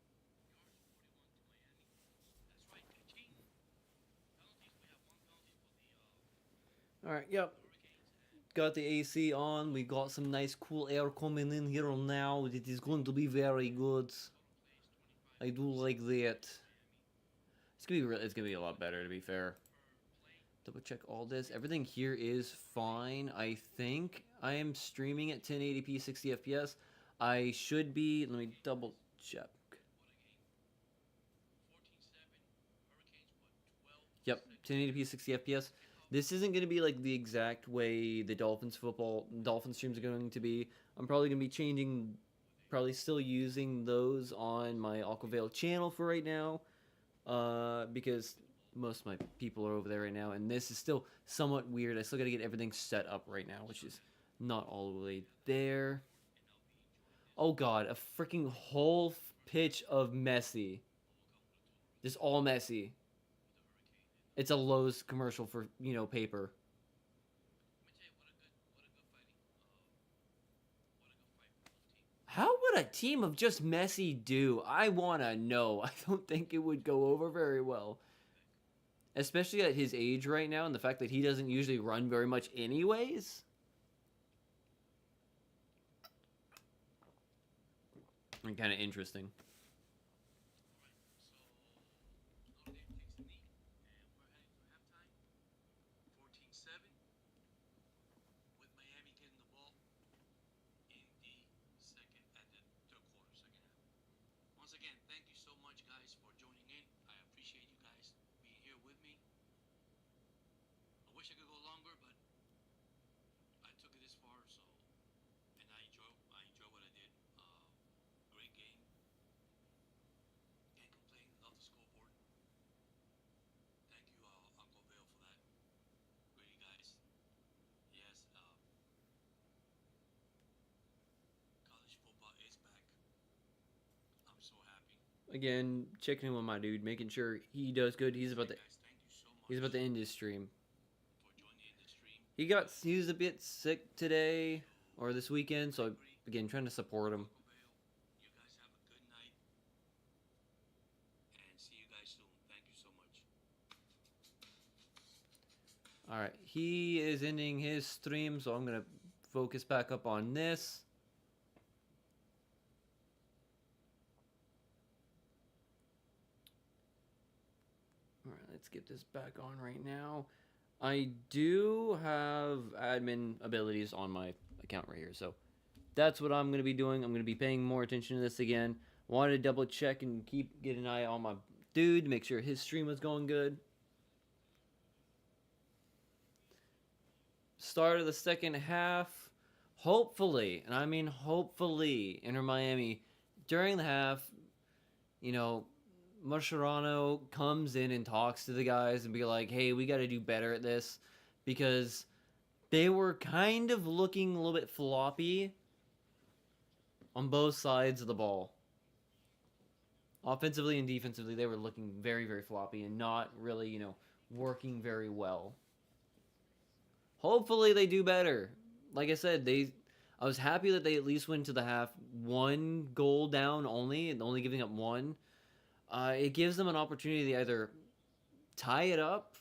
yards, 41 to Miami. That's right, Kaching. Penalties. We have one penalty for the All right. Yep. Hurricanes and Got the AC on. We got some nice cool air coming in here now. It is going to be very good. total plays 25 I do points like that. for Miami It's gonna be a lot better to be fair. per play. Double check all this. Everything here is fine. I think I am streaming at 1080p 60 FPS. I should be. Let me double check. What a game. 14-7. Hurricanes put 12 to Yep, 6. 1080p 60 FPS. Kickoff. This isn't going to be like the exact way the Dolphin streams are going to be. I'm probably going to be changing, probably still using those on my Aquavale channel for right now, because most of my people are over there right now, and this is still somewhat weird. I still got to get everything set up right now, which is not all the way there. Oh god, a freaking whole pitch of Messi. Just all Messi. It's a Lowe's commercial for, paper. How would a team of just Messi do? I want to know. I don't think it would go over very well. Especially at his age right now and the fact that he doesn't usually run very much anyways. And kind of interesting. Notre Dame takes the knee, and we're heading to halftime. 14-7, with Miami getting the ball in the third quarter, second half. Once again, thank you so much, guys, for joining in. I appreciate you guys being here with me. I wish I could go longer, but I took it this far, so and I enjoy what I did. Great game. Can't complain. Love the scoreboard. Thank you, Uncle Vale, for that. Great guys. Yes, college football is back. I'm so happy. Again, checking in with my dude, making sure he does good. He's about to Guys, thank you so much he's about to end his stream. for joining the stream. He was a bit sick today or this weekend, so Gregory, again, trying to support him. Uncle Vale, you guys have a good night, and see All right, he is ending his stream, so I'm gonna focus back up on this. All right, let's get this back on right now. I do have admin abilities on my account right here, so that's what I'm gonna be doing. I'm gonna be paying more attention to this again. Wanted to double check and get an eye on my dude, make sure his stream was going good. Start of the second half, hopefully, and I mean hopefully, Inter Miami during the half, you know, Mascherano comes in and talks to the guys and be like, hey, we got to do better at this, because they were kind of looking a little bit floppy on both sides of the ball. Offensively and defensively, they were looking very, very floppy and not really, you know, working very well. Hopefully they do better. Like I said, I was happy that they at least went to the half 1 goal down only, and only giving up 1. It gives them an opportunity to either tie it up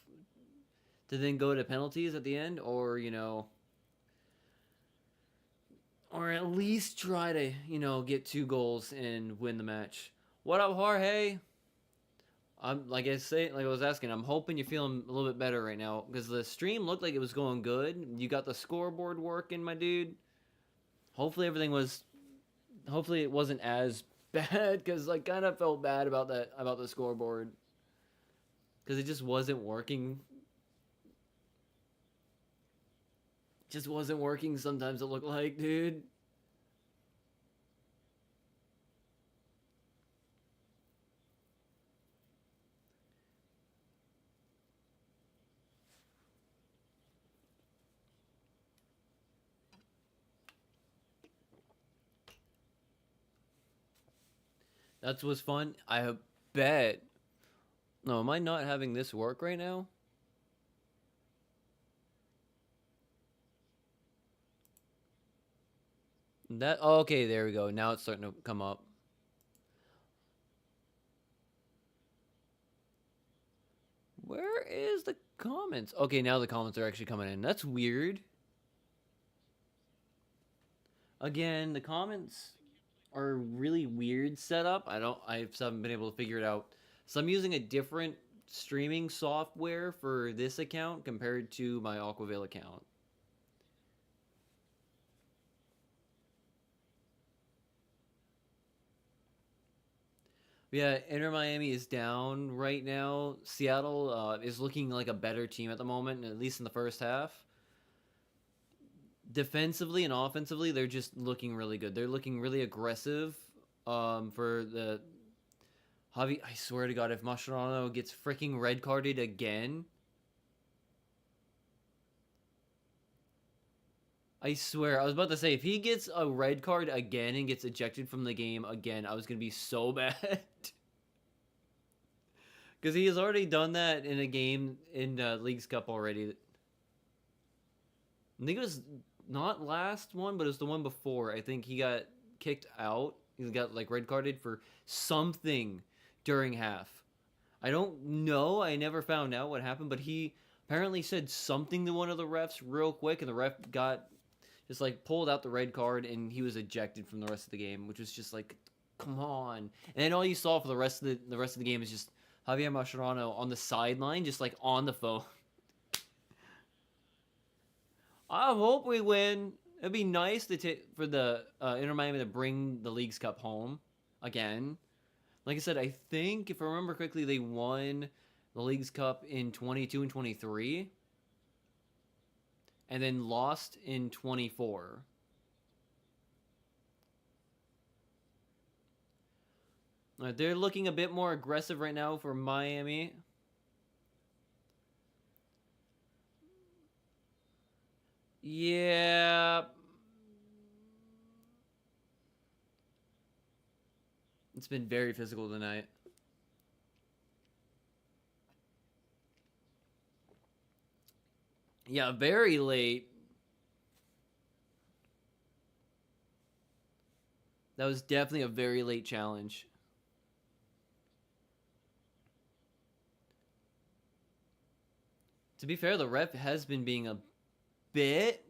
to then go to penalties at the end, or, you know, or at least try to, you know, get 2 goals and win the match. What up, Jorge? I'm like I was asking, I'm hoping you're feeling a little bit better right now, because the stream looked like it was going good. You got the scoreboard working, my dude. Hopefully it wasn't as bad, because I kind of felt bad about the scoreboard, because it just wasn't working. Just wasn't working sometimes, it looked like, dude. That was fun. I bet. No, am I not having this work right now? Okay, there we go. Now it's starting to come up. Where is the comments? Okay, now the comments are actually coming in. That's weird. Again, the comments are really weird setup. I haven't been able to figure it out. So I'm using a different streaming software for this account compared to my Aquaville account. Yeah, Inter Miami is down right now. Seattle is looking like a better team at the moment, at least in the first half. Defensively and offensively, they're just looking really good. They're looking really aggressive. For the Javi, I swear to God, if Mascherano gets freaking red carded again, I swear, I was about to say, if he gets a red card again and gets ejected from the game again, I was gonna be so bad. Because he has already done that in a game in Leagues Cup already. I think it was not last one, but it was the one before. I think he got kicked out. He got like red carded for something during half. I don't know. I never found out what happened, but he apparently said something to one of the refs real quick, and the ref got just like pulled out the red card, and he was ejected from the rest of the game, which was just like, come on. And then all you saw for the rest of the game is just Javier Mascherano on the sideline, just like on the phone. I hope we win. It'd be nice for the Inter Miami to bring the Leagues Cup home again. Like I said, I think if I remember correctly, they won the Leagues Cup in 22 and 23, and then lost in 24. They're looking a bit more aggressive right now for Miami. Yeah. It's been very physical tonight. Yeah, very late. That was definitely a very late challenge. To be fair, the ref has been being a bit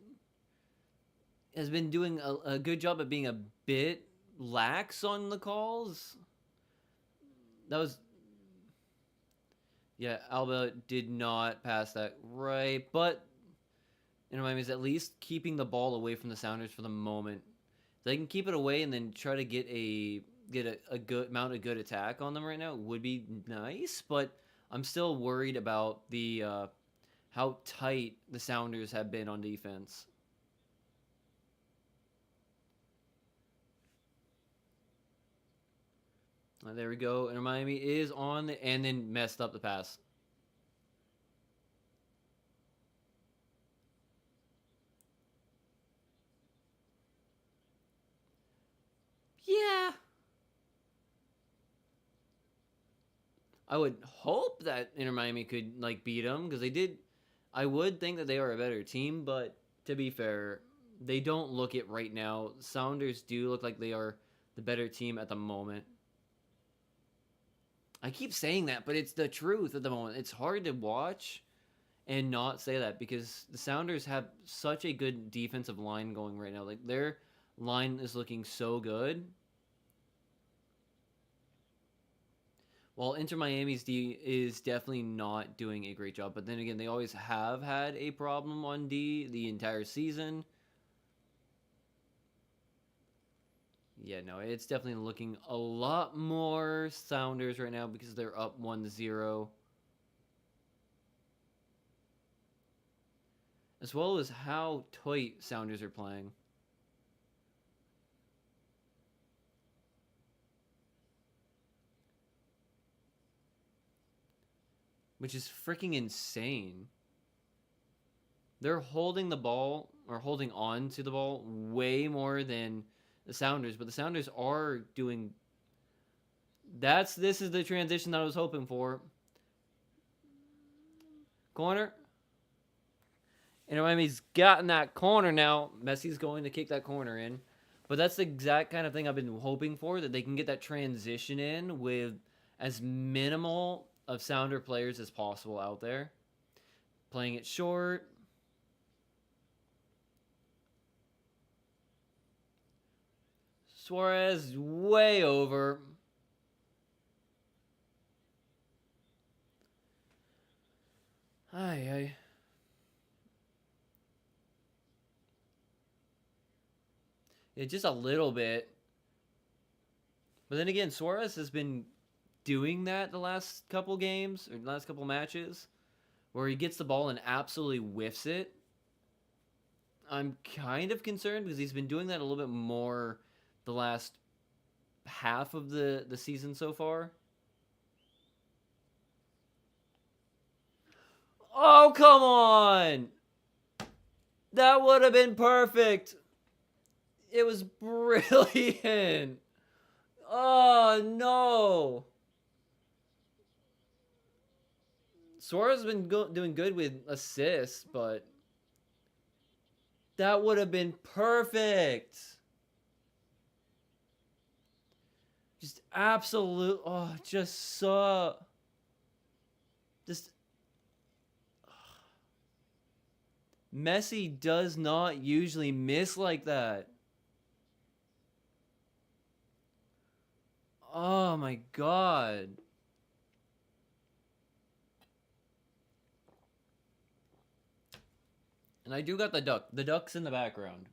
has been doing a good job at being a bit lax on the calls. That was yeah, Alba did not pass that right, but Miami is at least keeping the ball away from the Sounders for the moment. They can keep it away and then try to get a good mount a good attack on them right now would be nice, but I'm still worried about the how tight the Sounders have been on defense. There we go. And Miami is on and then messed up the pass. Yeah. I would hope that Inter Miami could like beat them because they did. I would think that they are a better team, but to be fair, they don't look it right now. Sounders do look like they are the better team at the moment. I keep saying that, but it's the truth at the moment. It's hard to watch and not say that because the Sounders have such a good defensive line going right now. Like their line is looking so good. While Inter Miami's D is definitely not doing a great job, but then again, they always have had a problem on D the entire season. Yeah, no, it's definitely looking a lot more Sounders right now because they're up 1-0. As well as how tight Sounders are playing. Which is freaking insane. They're holding the ball, or holding on to the ball, way more than the Sounders, but the Sounders are doing. This is the transition that I was hoping for. Corner. And Miami's gotten that corner now. Messi's going to kick that corner in. But that's the exact kind of thing I've been hoping for, that they can get that transition in with as minimal of Sounder players as possible out there. Playing it short. Suarez way over. Aye. Yeah, just a little bit. But then again, Suarez has been doing that the last couple games, or last couple matches, where he gets the ball and absolutely whiffs it. I'm kind of concerned because he's been doing that a little bit more the last half of the season so far. Oh, come on! That would have been perfect. It was brilliant. Oh, no. Suarez has been doing good with assists, but that would have been perfect. Just absolute. Oh, just so. Just. Messi does not usually miss like that. Oh my god. And I do got the duck. The duck's in the background.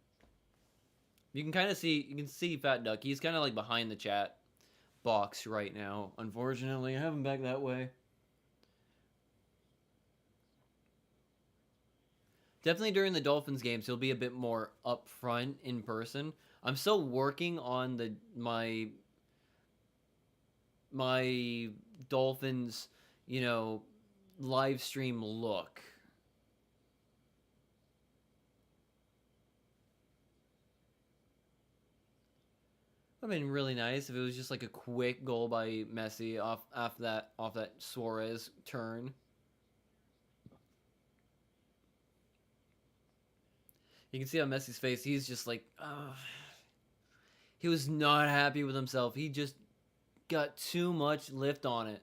You can kind of see, Fat Duck. He's kind of like behind the chat box right now. Unfortunately, I have him back that way. Definitely during the Dolphins games, he'll be a bit more upfront in person. I'm still working on my Dolphins, live stream look. Would have been really nice if it was just like a quick goal by Messi off that Suarez turn. You can see on Messi's face, he's just like, he was not happy with himself. He just got too much lift on it.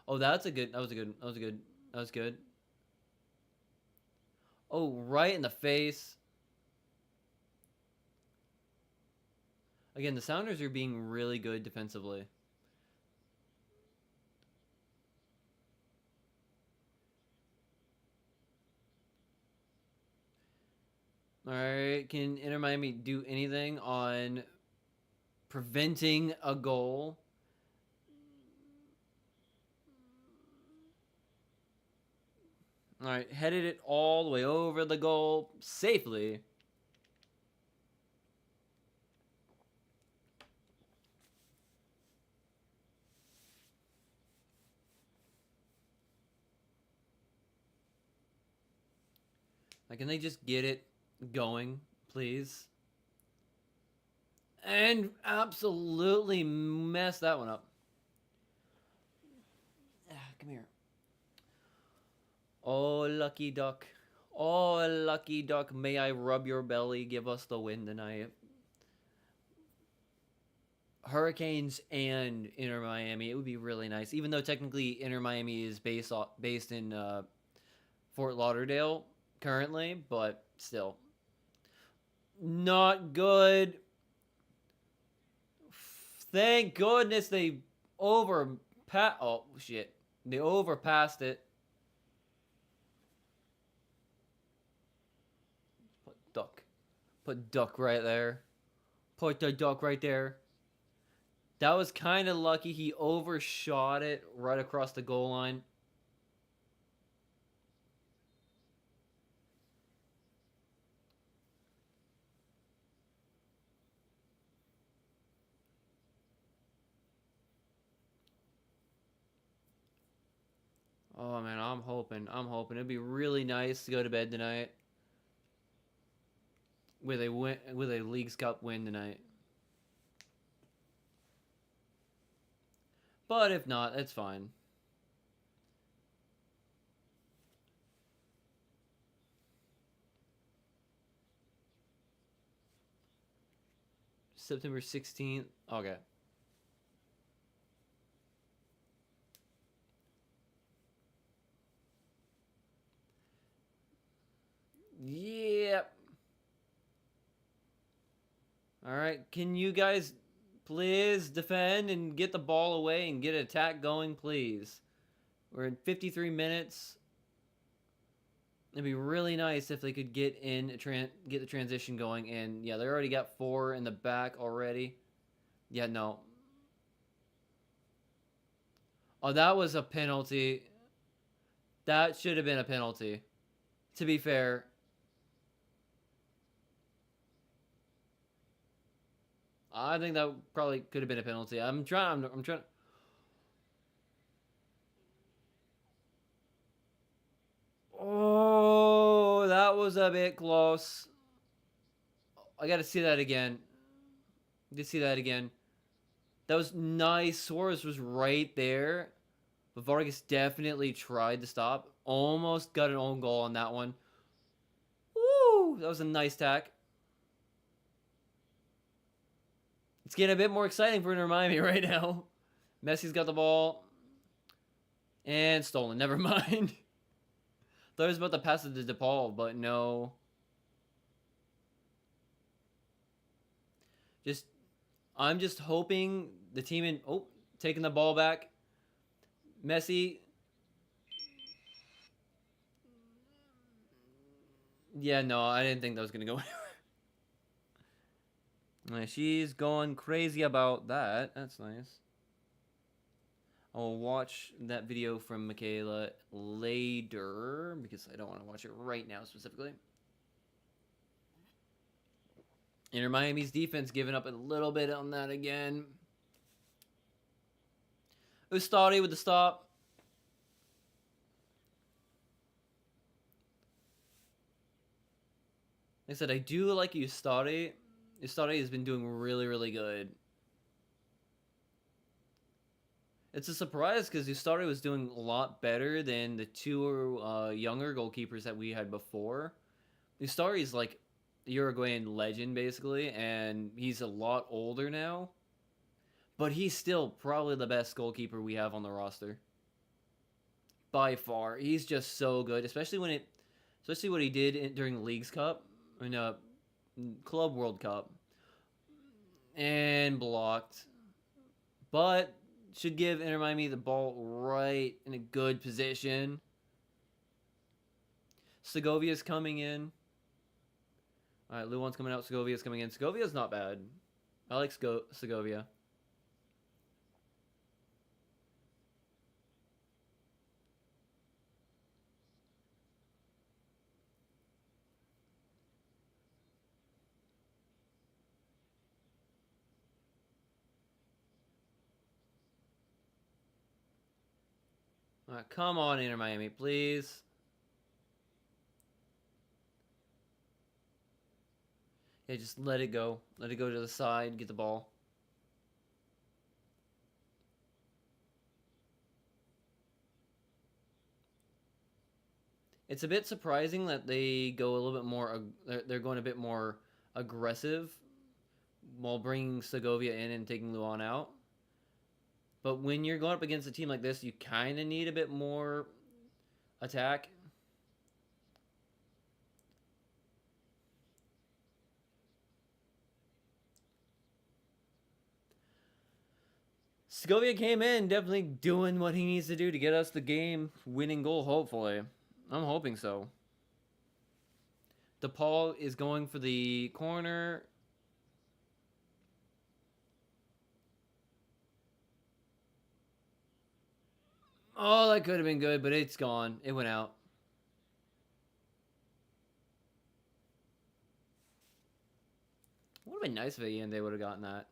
Oh, that was a good. That was good. Oh, right in the face. Again, the Sounders are being really good defensively. All right, can Inter Miami do anything on preventing a goal? All right, headed it all the way over the goal safely. Like, can they just get it going, please? And absolutely mess that one up. Come here. Oh, lucky duck. Oh, lucky duck. May I rub your belly? Give us the win tonight. Hurricanes and Inter Miami. It would be really nice, even though technically Inter Miami is based in Fort Lauderdale currently, but still not good. Thank goodness they Oh shit! They overpassed it. Put duck. Put duck right there. Put the duck right there. That was kind of lucky. He overshot it right across the goal line. Oh man, I'm hoping. It'd be really nice to go to bed tonight with a Leagues Cup win tonight. But if not, it's fine. September 16th. Okay. Yep. All right. Can you guys please defend and get the ball away and get an attack going, please? We're in 53 minutes. It'd be really nice if they could get the transition going. And yeah, they already got 4 in the back already. Yeah, no. Oh, that was a penalty. That should have been a penalty. To be fair. I think that probably could have been a penalty. I'm trying. Oh, that was a bit close. I got to see that again. That was nice. Suarez was right there. But Vargas definitely tried to stop. Almost got an own goal on that one. Woo! That was a nice tack. It's getting a bit more exciting for Inter Miami right now. Messi's got the ball. And stolen. Never mind. Thought I was about to pass it to DePaul, but no. I'm just hoping the team taking the ball back. Messi. Yeah, no, I didn't think that was going to go anywhere. She's going crazy about that. That's nice. I'll watch that video from Michaela later because I don't want to watch it right now specifically. Inter Miami's defense giving up a little bit on that again. Ustari with the stop. Like I said, I do like Ustari. Ustari has been doing really, really good. It's a surprise because Ustari was doing a lot better than the 2 younger goalkeepers that we had before. Ustari is like the Uruguayan legend, basically, and he's a lot older now. But he's still probably the best goalkeeper we have on the roster. by far. He's just so good, especially what he did during the Leagues Cup and Club World Cup, and blocked. But should give Inter Miami the ball right in a good position. Segovia's coming in. All right, Luan's coming out. Segovia's coming in. Segovia's not bad. I like Segovia. All right, come on, Inter Miami, please. Yeah, just let it go. Let it go to the side. Get the ball. It's a bit surprising that they go a little bit more. They're going a bit more aggressive while bringing Segovia in and taking Luan out. But when you're going up against a team like this, you kind of need a bit more attack. Segovia came in, definitely doing what he needs to do to get us the game winning goal, hopefully. I'm hoping so. DePaul is going for the corner. Oh, that could have been good, but it's gone. It went out. Would have been nice if they would have gotten that.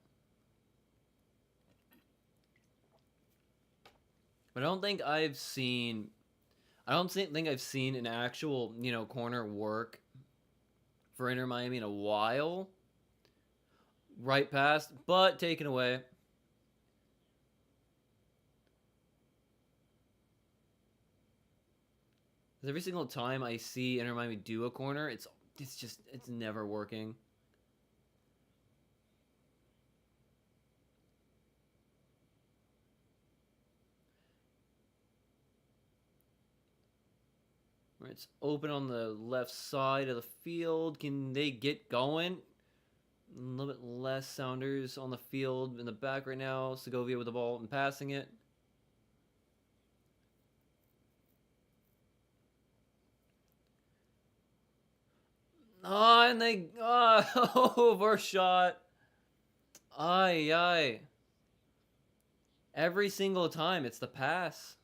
But I don't think I've seen an actual, corner work for Inter Miami in a while. Right past, but taken away. Every single time I see Inter Miami do a corner, it's never working. It's open on the left side of the field. Can they get going? A little bit less Sounders on the field in the back right now. Segovia with the ball and passing it. Oh, and they overshot. Aye. Every single time it's the pass.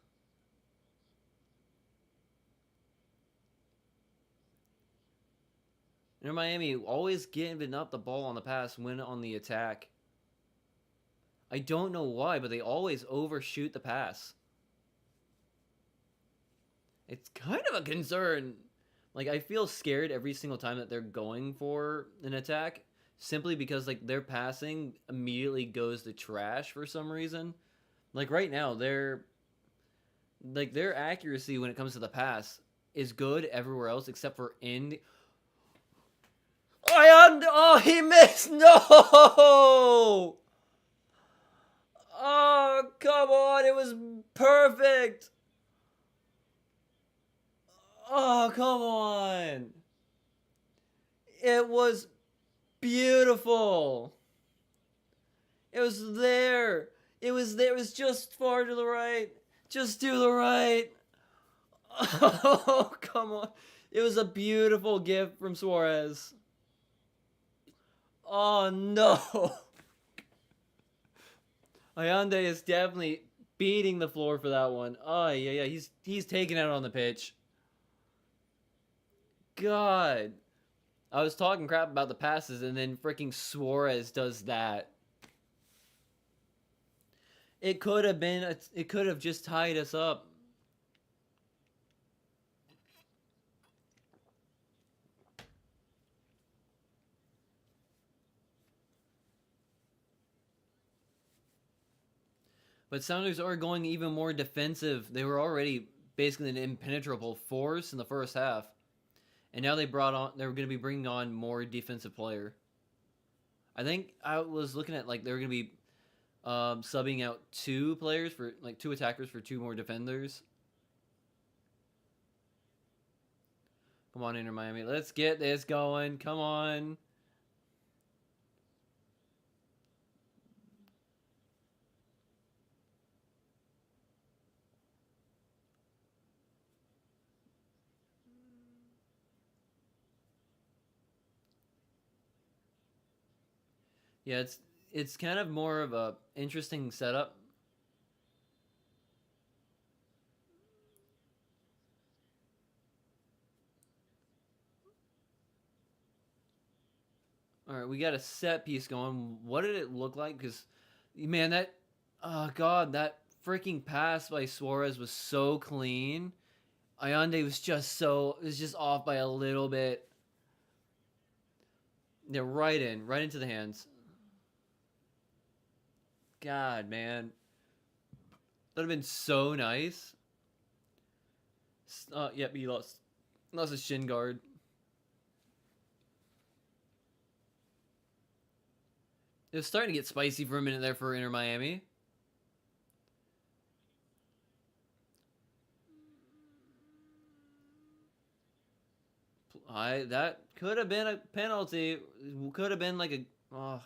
Inter Miami always giving up the ball on the pass when on the attack. I don't know why, but they always overshoot the pass. It's kind of a concern. Like, I feel scared every single time that they're going for an attack, simply because, like, their passing immediately goes to trash for some reason. Like, right now, their accuracy when it comes to the pass is good everywhere else except for in... Oh, he missed! No! Oh, come on! It was perfect! Oh, come on! It was beautiful! It was there! It was there! It was just far to the right! Just to the right! Oh, come on! It was a beautiful gift from Suarez. Oh no! Allende is definitely beating the floor for that one. Oh yeah. He's taking it on the pitch. God, I was talking crap about the passes, and then freaking Suarez does that. It could have just tied us up. But Sounders are going even more defensive. They were already basically an impenetrable force in the first half. And now they're going to be bringing on more defensive player. I think I was looking at, like, they were going to be subbing out two attackers for two more defenders. Come on, Inter Miami. Let's get this going. Come on. Yeah, it's kind of more of a interesting setup. All right, we got a set piece going. What did it look like? Because, man, that, oh god, that freaking pass by Suarez was so clean. Ayande was just off by a little bit. Yeah, right into the hands. God, man, that'd have been so nice. Yep, he lost his shin guard. It was starting to get spicy for a minute there for Inter Miami. That could have been a penalty. Could have been like a. Oh.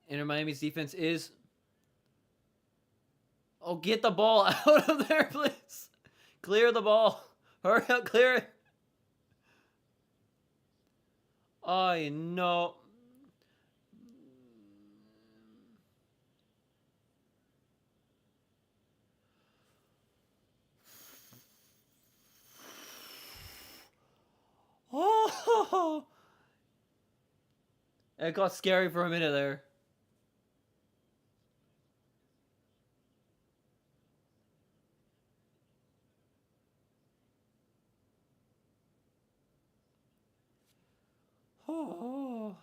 Inter Miami's defense is. Oh, get the ball out of there, please. Clear the ball. Hurry up, clear it. I know. Oh, it got scary for a minute there. Oh.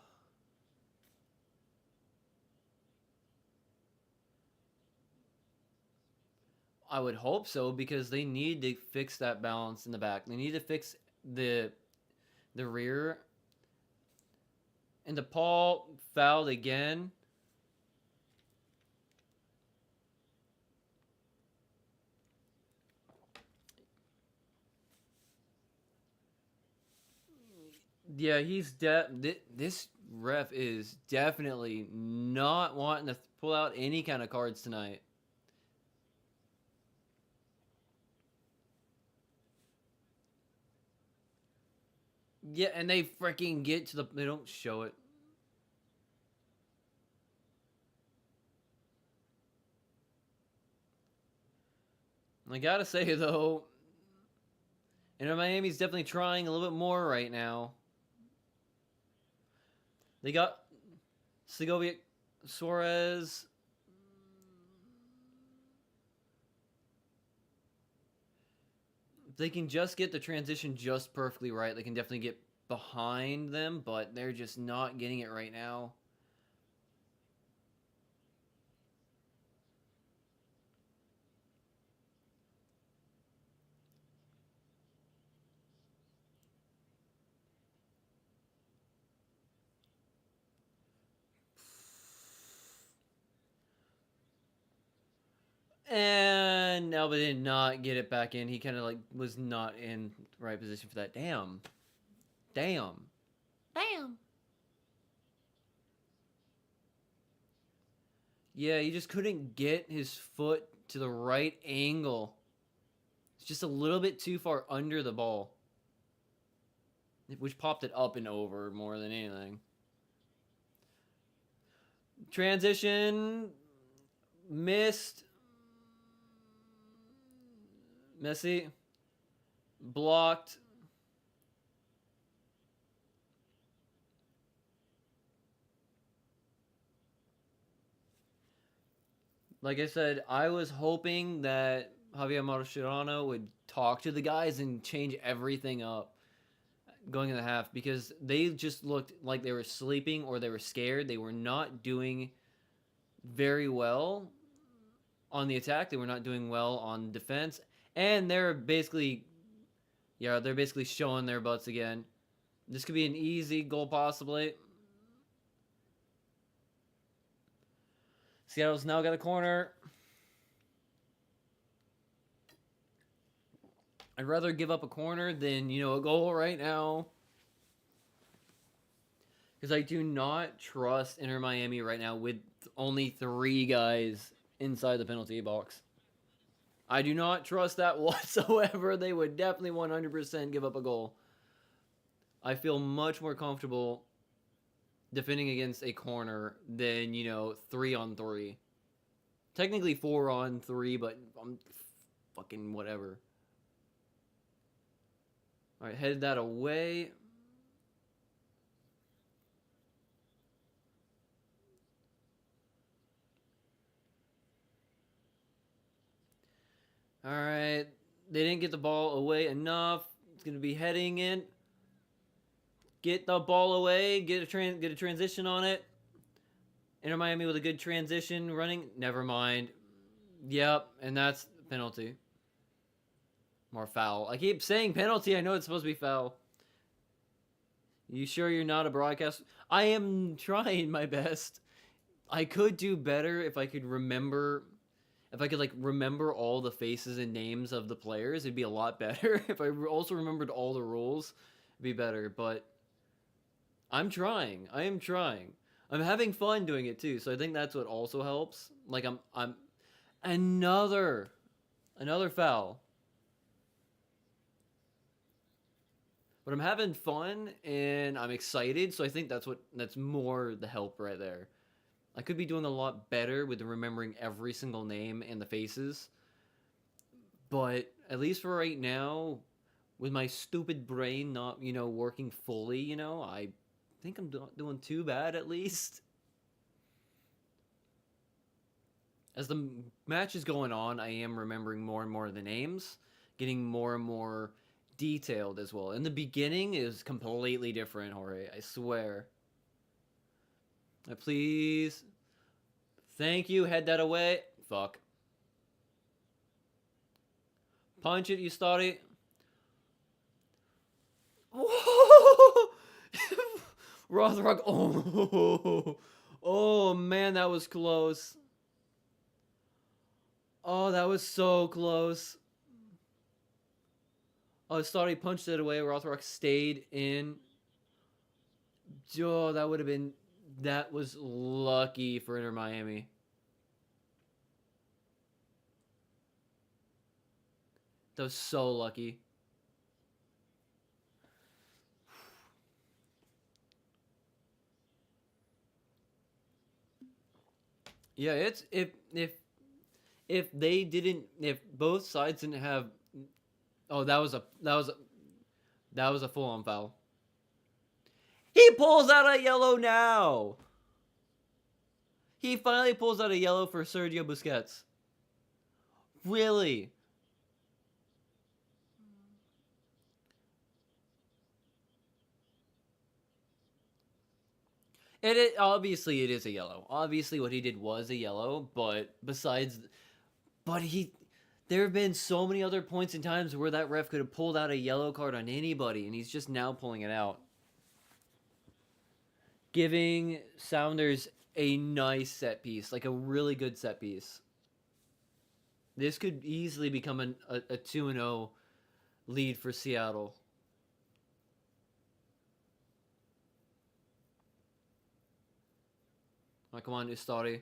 I would hope so because they need to fix that balance in the back. They need to fix the rear. And DePaul fouled again. Yeah, this ref is definitely not wanting to pull out any kind of cards tonight. Yeah, and they freaking get to they don't show it. I gotta say though, Inter Miami's definitely trying a little bit more right now. They got Segovia, Suarez. If they can just get the transition just perfectly right, they can definitely get behind them, but they're just not getting it right now. And Alba did not get it back in. He kind of like was not in the right position for that. Damn. Damn. Damn. Yeah, he just couldn't get his foot to the right angle. It's just a little bit too far under the ball, which popped it up and over more than anything. Transition missed. Messi blocked. Like I said, I was hoping that Javier Mascherano would talk to the guys and change everything up going in the half because they just looked like they were sleeping or they were scared. They were not doing very well on the attack. They were not doing well on defense. And they're basically showing their butts again. This could be an easy goal possibly. Seattle's now got a corner. I'd rather give up a corner than, a goal right now. Because I do not trust Inter Miami right now with only 3 guys inside the penalty box. I do not trust that whatsoever. They would definitely 100% give up a goal. I feel much more comfortable defending against a corner than, 3-on-3. Technically 4-on-3, but I'm fucking whatever. All right, headed that away. All right, they didn't get the ball away enough. It's gonna be heading in. Get the ball away. Get a transition on it. Inter Miami with a good transition running. Never mind. Yep, and that's penalty. More foul. I keep saying penalty. I know it's supposed to be foul. You sure you're not a broadcast? I am trying my best. I could do better if I could remember. If I could remember all the faces and names of the players, it'd be a lot better. If I also remembered all the rules, it'd be better. But I'm trying. I am trying. I'm having fun doing it too. So I think that's what also helps. I'm another foul. But I'm having fun and I'm excited, so I think that's more the help right there. I could be doing a lot better with remembering every single name and the faces. But at least for right now, with my stupid brain not, working fully, I think I'm not doing too bad at least. As the match is going on, I am remembering more and more of the names, getting more and more detailed as well. In the beginning, it was completely different, Jorge. I swear. Please. Thank you. Head that away. Fuck. Punch it, you starty. Rothrock. Oh, man, that was close. Oh, that was so close. Oh, Starry punched it away. Rothrock stayed in. Oh, that would have been... That was lucky for Inter Miami. That was so lucky. Yeah, it's if they didn't, if both sides didn't have... Oh, that was a full-on foul. He pulls out a yellow now. He finally pulls out a yellow for Sergio Busquets. Really? Obviously it is a yellow. Obviously what he did was a yellow, but there have been so many other points in times where that ref could have pulled out a yellow card on anybody, and he's just now pulling it out. Giving Sounders a nice set piece, like a really good set piece. This could easily become a 2-0 lead for Seattle. Oh, come on, Ustari.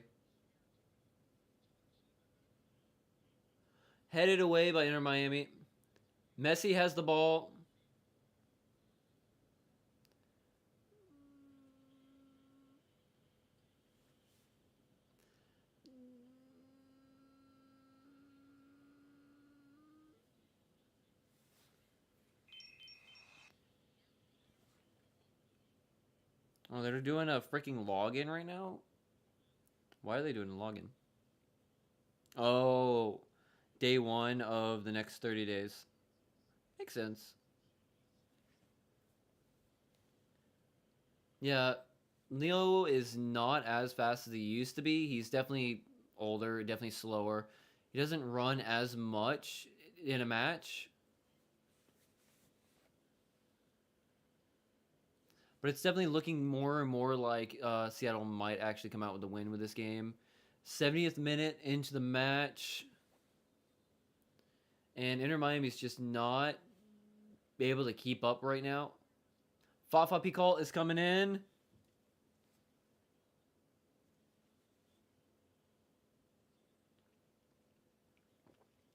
Headed away by Inter Miami. Messi has the ball. Oh, they're doing a freaking login right now? Why are they doing a login? Oh, day 1 of the next 30 days. Makes sense. Yeah, Leo is not as fast as he used to be. He's definitely older, definitely slower. He doesn't run as much in a match. But it's definitely looking more and more like Seattle might actually come out with a win with this game. 70th minute into the match. and Inter Miami's just not able to keep up right now. Fafa Pikal is coming in.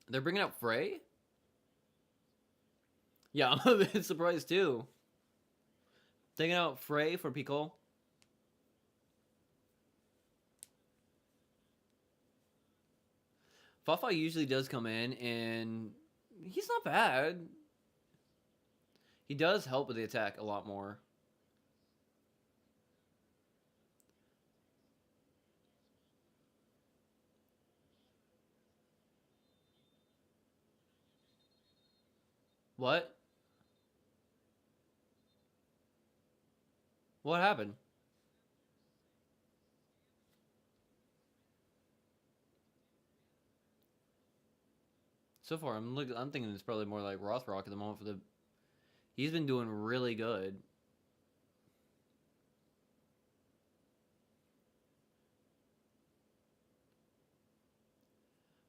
They're bringing out Frey? Yeah, I'm a bit surprised too. Taking out Frey for Pikal. Fafa usually does come in, and he's not bad. He does help with the attack a lot more. What? What happened? So far, I'm thinking it's probably more like Rothrock at the moment for the. He's been doing really good.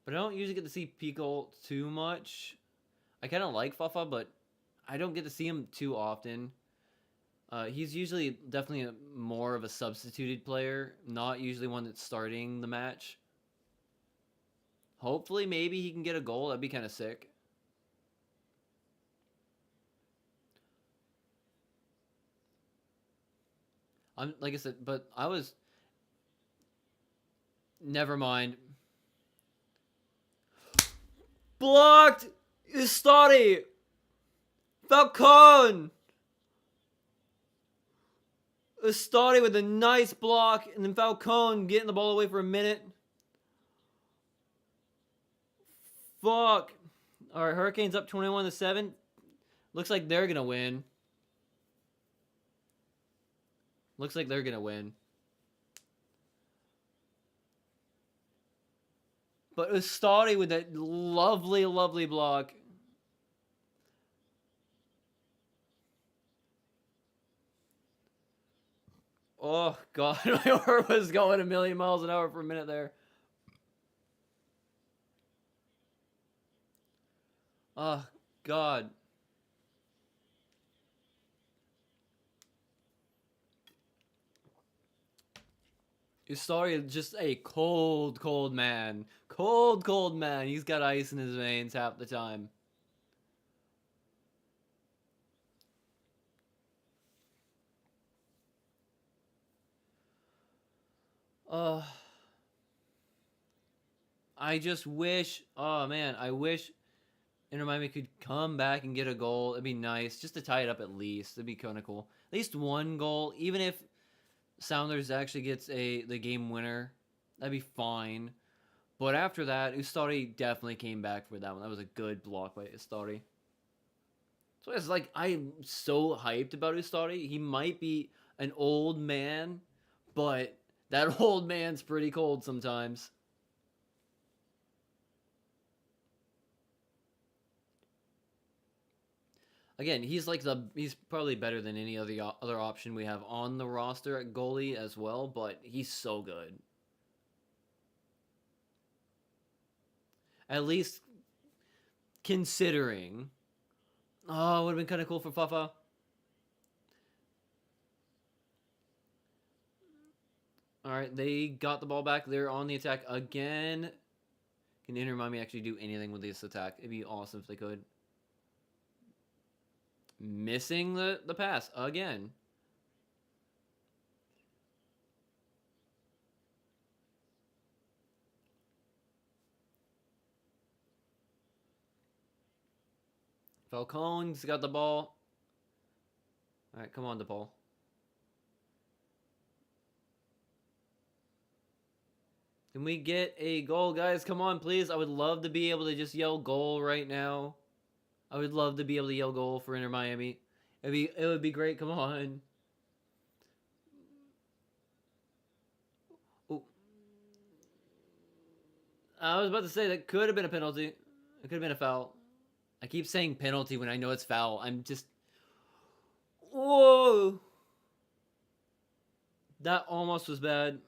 But I don't usually get to see Pikal too much. I kind of like Fafa, but I don't get to see him too often. He's usually definitely more of a substituted player, not usually one that's starting the match. Hopefully, maybe he can get a goal. That'd be kind of sick. I'm like I said, but I was. Never mind. Blocked! Ustari! Falcon! Ustari with a nice block, and then Falcon getting the ball away for a minute. Fuck. Alright, Hurricanes up 21-7. Looks like they're gonna win. Looks like they're gonna win. But Ustari with that lovely, lovely block. Oh, God. My heart was going a million miles an hour for a minute there. Oh, God. Ustari is just a cold, cold man. Cold, cold man. He's got ice in his veins half the time. I just wish. Oh man, I wish Inter Miami could come back and get a goal. It'd be nice just to tie it up at least. It'd be kind of cool. At least one goal, even if Sounders actually gets the game winner, that'd be fine. But after that, Ustari definitely came back for that one. That was a good block by Ustari. So it's like I'm so hyped about Ustari. He might be an old man, but that old man's pretty cold sometimes. Again, he's probably better than any other option we have on the roster at goalie as well, but he's so good. At least considering. Oh, it would have been kind of cool for Fafa. All right, they got the ball back. They're on the attack again. Can Inter Miami actually do anything with this attack? It'd be awesome if they could. Missing the pass again. Falcon's got the ball. All right, come on, DePaul. Can we get a goal, guys? Come on, please. I would love to be able to just yell goal right now. I would love to be able to yell goal for Inter Miami. It would be great. Come on. Ooh. I was about to say that could have been a penalty. It could have been a foul. I keep saying penalty when I know it's foul. I'm just. Whoa. That almost was bad.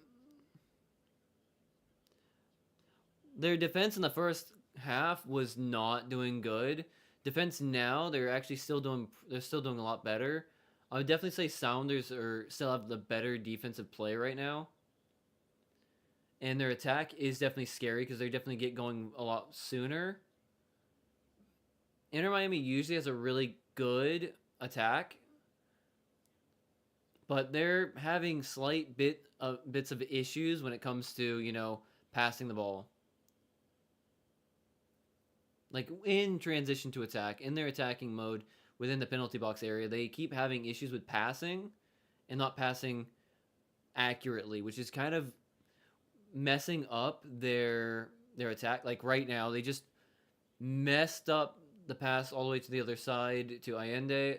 Their defense in the first half was not doing good. Defense now, they're still doing a lot better. I would definitely say Sounders still have the better defensive play right now. And their attack is definitely scary because they definitely get going a lot sooner. Inter Miami usually has a really good attack, but they're having bits of issues when it comes to, passing the ball. Like in transition to attack, in their attacking mode within the penalty box area, they keep having issues with passing and not passing accurately, which is kind of messing up their attack. Like right now, they just messed up the pass all the way to the other side to Allende.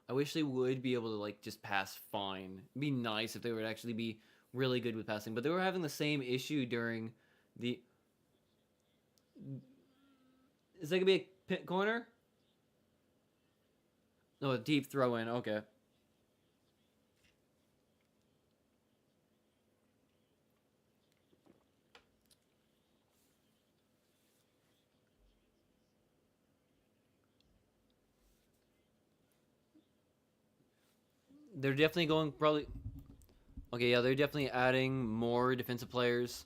I wish they would be able to like just pass fine. It'd be nice if they would actually be really good with passing, but they were having the same issue during the. Is that gonna be a pit corner? No, a deep throw in. Okay. They're definitely going probably. Okay, yeah, they're definitely adding more defensive players.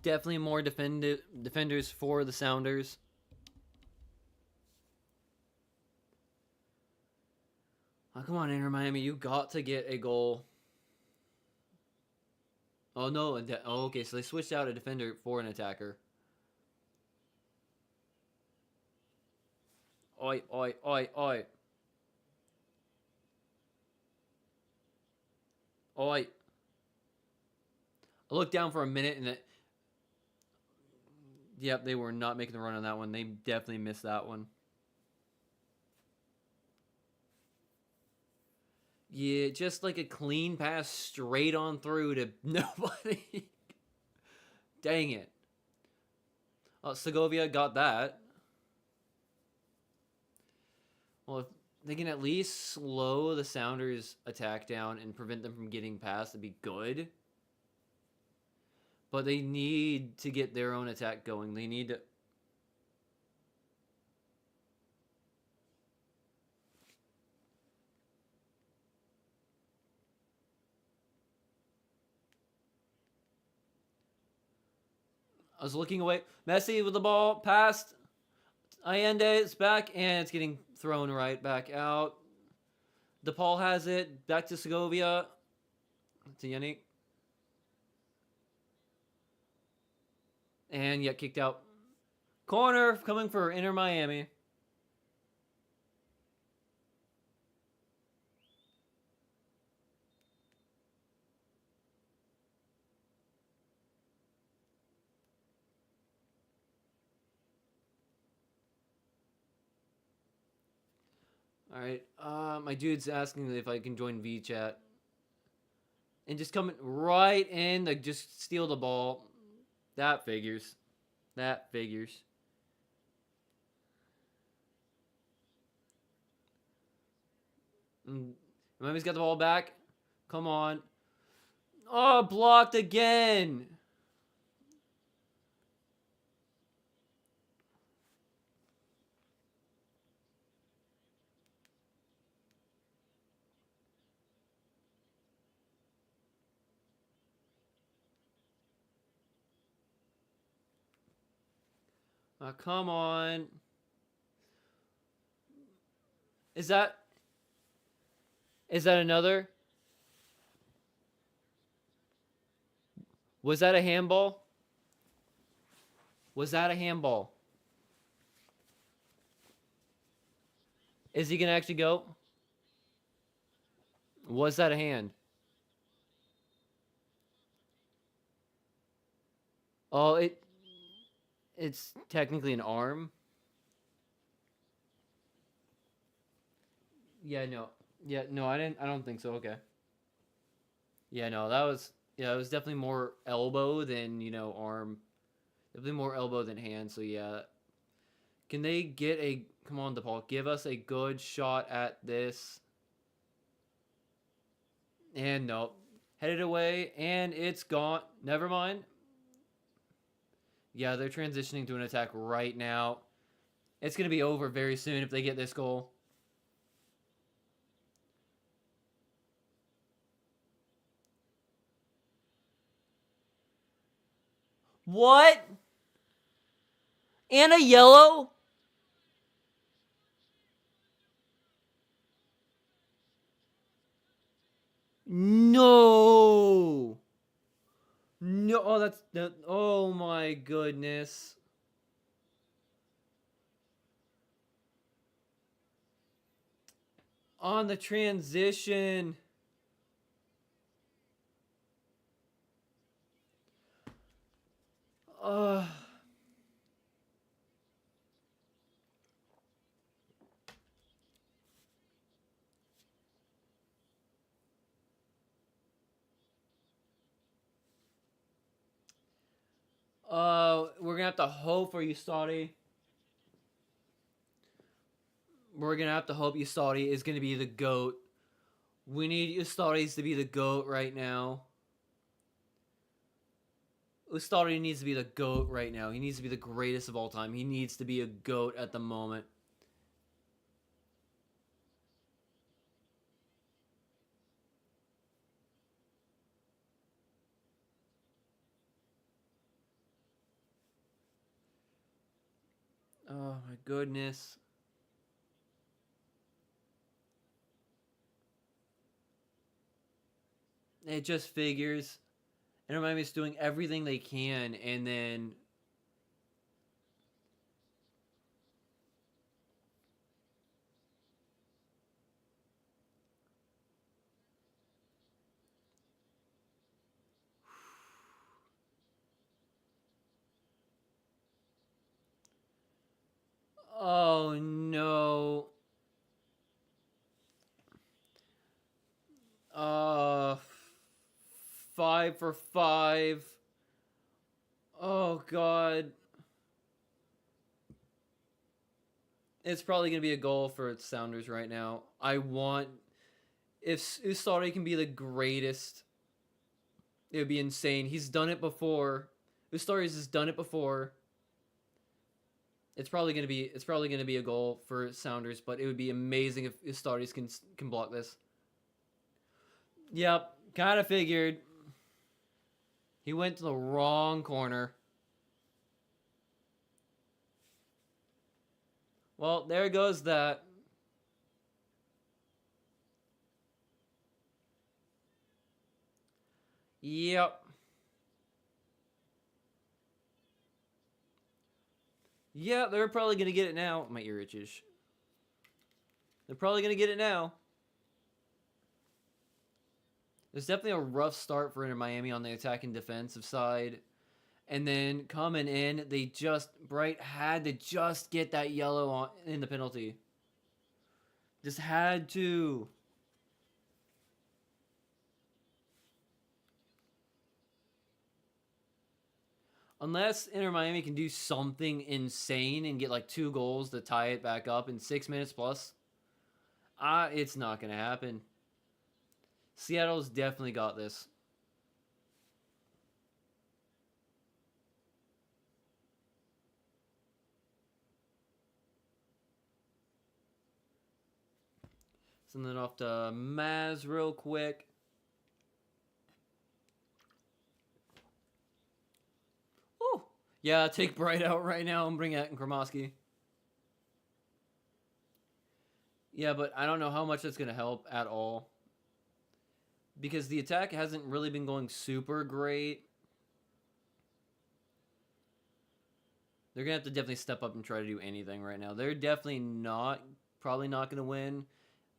Definitely more defenders for the Sounders. Oh, come on, Inter Miami, you got to get a goal. Oh no! Okay, so they switched out a defender for an attacker. Oi, oi, oi, oi. Oi. I looked down for a minute and yep, they were not making the run on that one. They definitely missed that one. Yeah, just like a clean pass straight on through to nobody. Dang it. Oh, Segovia got that. Well, if they can at least slow the Sounders' attack down and prevent them from getting past, it'd be good. But they need to get their own attack going. They need to. I was looking away. Messi with the ball, passed. Allende, it's back, and it's getting thrown right back out. DePaul has it. Back to Segovia. To Yannick. And yet kicked out. Corner coming for Inter Miami. All right. My dude's asking if I can join VChat. And just come right in, like just steal the ball. That figures. That figures. Miami's got the ball back. Come on. Oh, blocked again. Come on. Is that another? Was that a handball? Was that a handball? Is he gonna actually go? Was that a hand? Oh, it's technically an arm. Yeah, no. Yeah, no, I don't think so. Okay. Yeah, no, it was definitely more elbow than, arm. Definitely more elbow than hand, so yeah. Can they get a come on, DePaul, give us a good shot at this. And no. Headed away, and it's gone. Never mind. Yeah, they're transitioning to an attack right now. It's going to be over very soon if they get this goal. What? And a yellow? No. No, oh, that's that. Oh my goodness. On the transition. Uh we're gonna have to hope for Ustari. We're gonna have to hope Ustari is gonna be the GOAT. We need Ustaris to be the GOAT right now. Ustari needs to be the GOAT right now. He needs to be the greatest of all time. He needs to be a GOAT at the moment. Oh my goodness. It just figures. And Miami's doing everything they can, and then oh no. 5 for 5. Oh god. It's probably going to be a goal for Sounders right now. I want if Ustari can be the greatest, it would be insane. He's done it before. Ustari's has done it before. It's probably going to be a goal for Sounders, but it would be amazing if Ustari's can block this. Yep, kind of figured. He went to the wrong corner. Well, there goes that. Yep. Yeah, they're probably going to get it now. My ear itches. They're probably going to get it now. There's definitely a rough start for Inter Miami on the attack and defensive side. And then coming in, Bright had to just get that yellow in the penalty. Just had to. Unless Inter Miami can do something insane and get like 2 goals to tie it back up in 6 minutes plus, it's not going to happen. Seattle's definitely got this. Send it off to Maz real quick. Oh, yeah, take Bright out right now and bring out Kromoski. Yeah, but I don't know how much that's going to help at all. Because the attack hasn't really been going super great. They're going to have to definitely step up and try to do anything right now. They're definitely probably not going to win.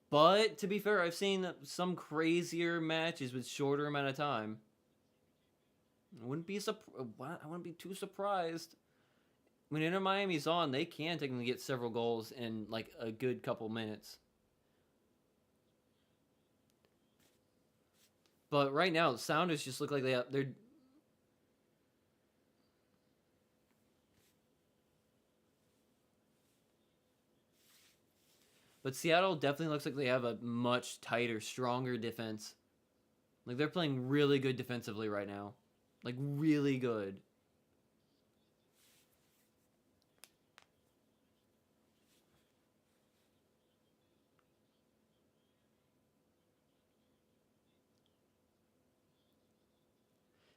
But, to be fair, I've seen some crazier matches with shorter amount of time. I wouldn't be too surprised. When Inter Miami's on, they can technically get several goals in like a good couple minutes. But right now, Sounders just look like they're. But Seattle definitely looks like they have a much tighter, stronger defense. Like, they're playing really good defensively right now. Like, really good.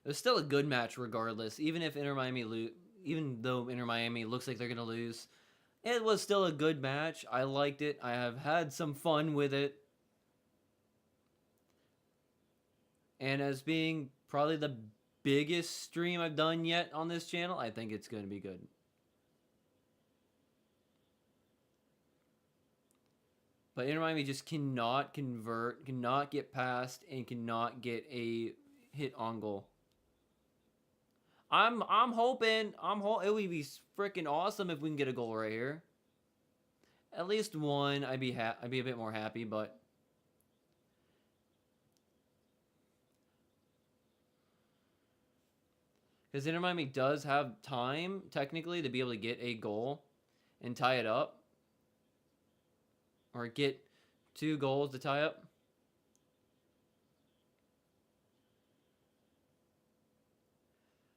It was still a good match regardless. Even though Inter Miami looks like they're gonna lose, it was still a good match. I liked it. I have had some fun with it. And as being probably the biggest stream I've done yet on this channel, I think it's gonna be good. But Inter Miami just cannot convert, cannot get past, and cannot get a hit on goal. I'm hoping it would be freaking awesome if we can get a goal right here. At least one, I'd be a bit more happy, but because Inter Miami does have time technically to be able to get a goal and tie it up, or get 2 goals to tie up.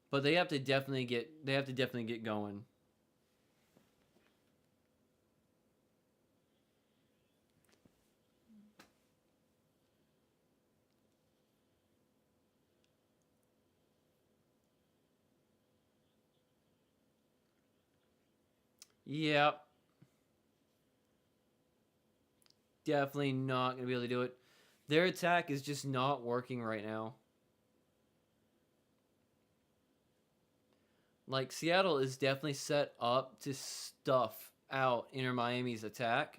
But they have to definitely get going. Yep. Definitely not going to be able to do it. Their attack is just not working right now. Like, Seattle is definitely set up to stuff out Inter Miami's attack.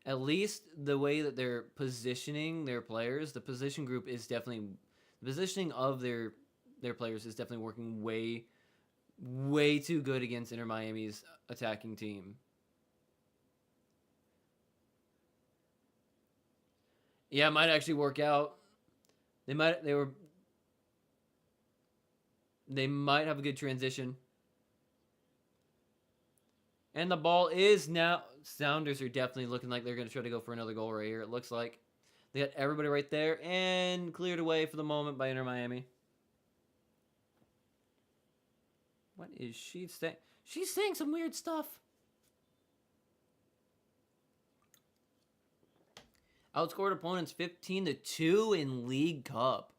At least the way that they're positioning their players, the position group is definitely, the positioning of their players is definitely working way too good against Inter Miami's attacking team. Yeah, it might actually work out. They might have a good transition. And the ball is now, Sounders are definitely looking like they're going to try to go for another goal right here. It looks like they got everybody right there and cleared away for the moment by Inter Miami. What is she saying? She's saying some weird stuff. Outscored opponents 15-2 in League Cup.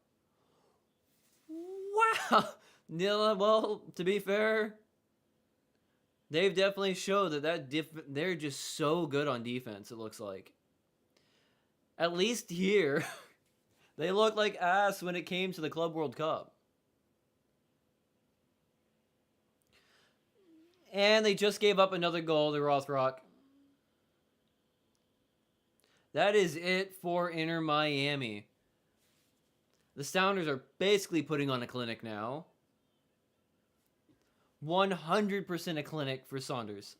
Wow. Well, to be fair, they've definitely showed they're just so good on defense, it looks like. At least here, they looked like ass when it came to the Club World Cup. And they just gave up another goal to Rothrock. That is it for Inter Miami. The Sounders are basically putting on a clinic now. 100% a clinic for Saunders.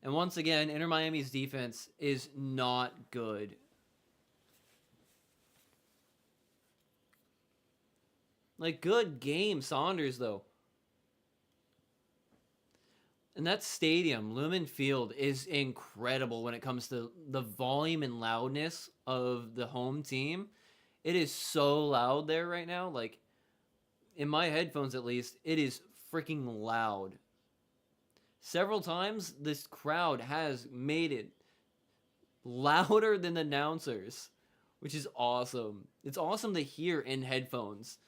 And once again, Inter Miami's defense is not good. Like, good game, Saunders, though. And that stadium, Lumen Field, is incredible when it comes to the volume and loudness of the home team. It is so loud there right now. Like, in my headphones at least, it is freaking loud. Several times, this crowd has made it louder than the announcers, which is awesome. It's awesome to hear in headphones.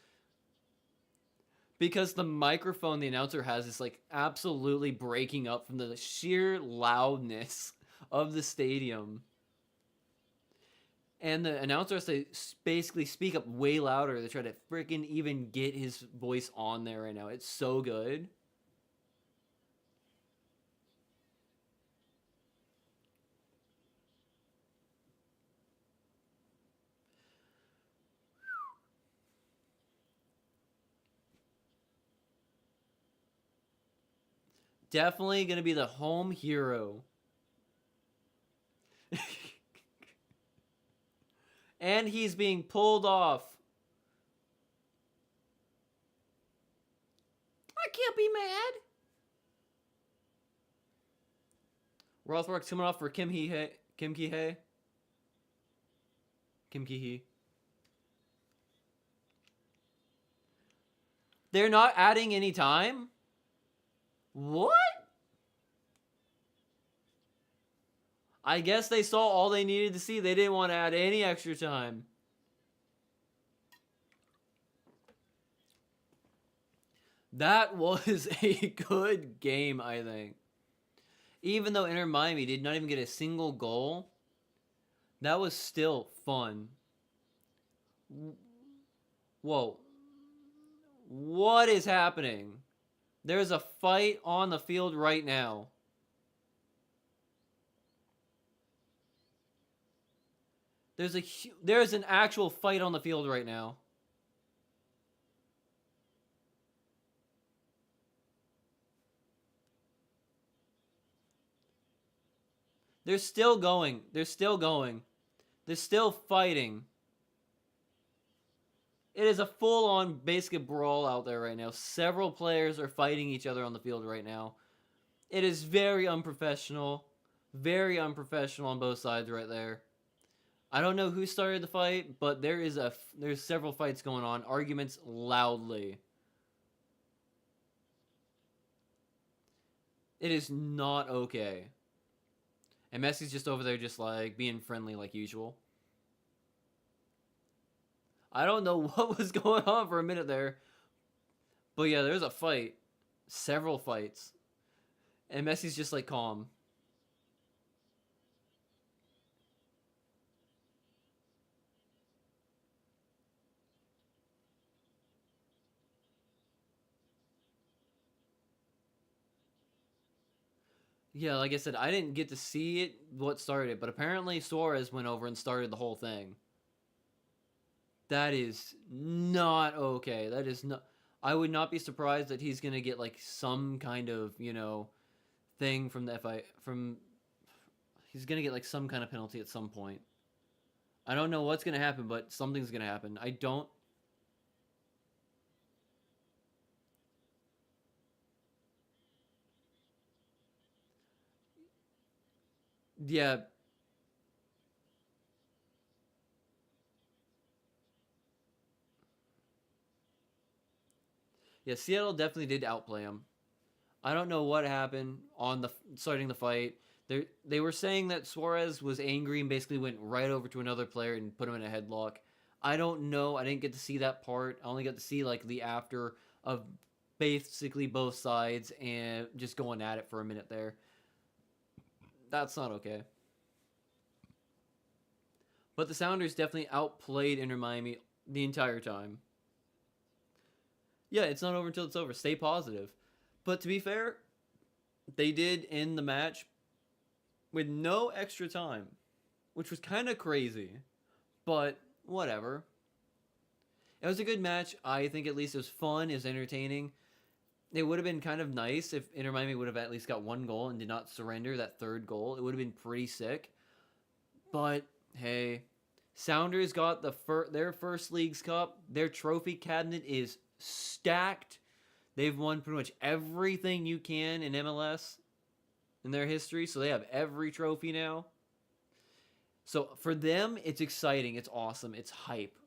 Because the microphone the announcer has is like absolutely breaking up from the sheer loudness of the stadium. And the announcer has to basically speak up way louder to try to freaking even get his voice on there right now. It's so good. Definitely going to be the home hero. And he's being pulled off. I can't be mad. Rothrock's coming off for Kim Ki-hye. Kim Ki-hee. They're not adding any time? What? I guess they saw all they needed to see. They didn't want to add any extra time. That was a good game, I think. Even though Inter Miami did not even get a single goal, that was still fun. Whoa. What is happening? There's a fight on the field right now. There's an actual fight on the field right now. They're still going. They're still going. They're still fighting. It is a full-on basic brawl out there right now. Several players are fighting each other on the field right now. It is very unprofessional. Very unprofessional on both sides right there. I don't know who started the fight, but there's several fights going on. Arguments loudly. It is not okay. And Messi's just over there just like being friendly like usual. I don't know what was going on for a minute there. But yeah, there's a fight. Several fights. And Messi's just like calm. Yeah, like I said, I didn't get to see it, what started it, but apparently Suarez went over and started the whole thing. That is not okay. That is not. I would not be surprised that he's gonna get like some kind of thing from the FI from. He's gonna get like some kind of penalty at some point. I don't know what's gonna happen, but something's gonna happen. I don't. Yeah, yeah. Seattle definitely did outplay him. I don't know what happened on the starting the fight. They were saying that Suarez was angry and basically went right over to another player and put him in a headlock. I don't know. I didn't get to see that part. I only got to see like the after of basically both sides and just going at it for a minute there. That's not okay. But the Sounders definitely outplayed Inter Miami the entire time. Yeah, it's not over until it's over. Stay positive. But to be fair, they did end the match with no extra time, which was kind of crazy. But whatever. It was a good match. I think at least it was fun, it was entertaining. It would have been kind of nice if Inter Miami would have at least got one goal and did not surrender that third goal. It would have been pretty sick. But hey, Sounders got their first Leagues Cup. Their trophy cabinet is stacked. They've won pretty much everything you can in MLS in their history, so they have every trophy now. So for them, it's exciting, it's awesome, it's hype.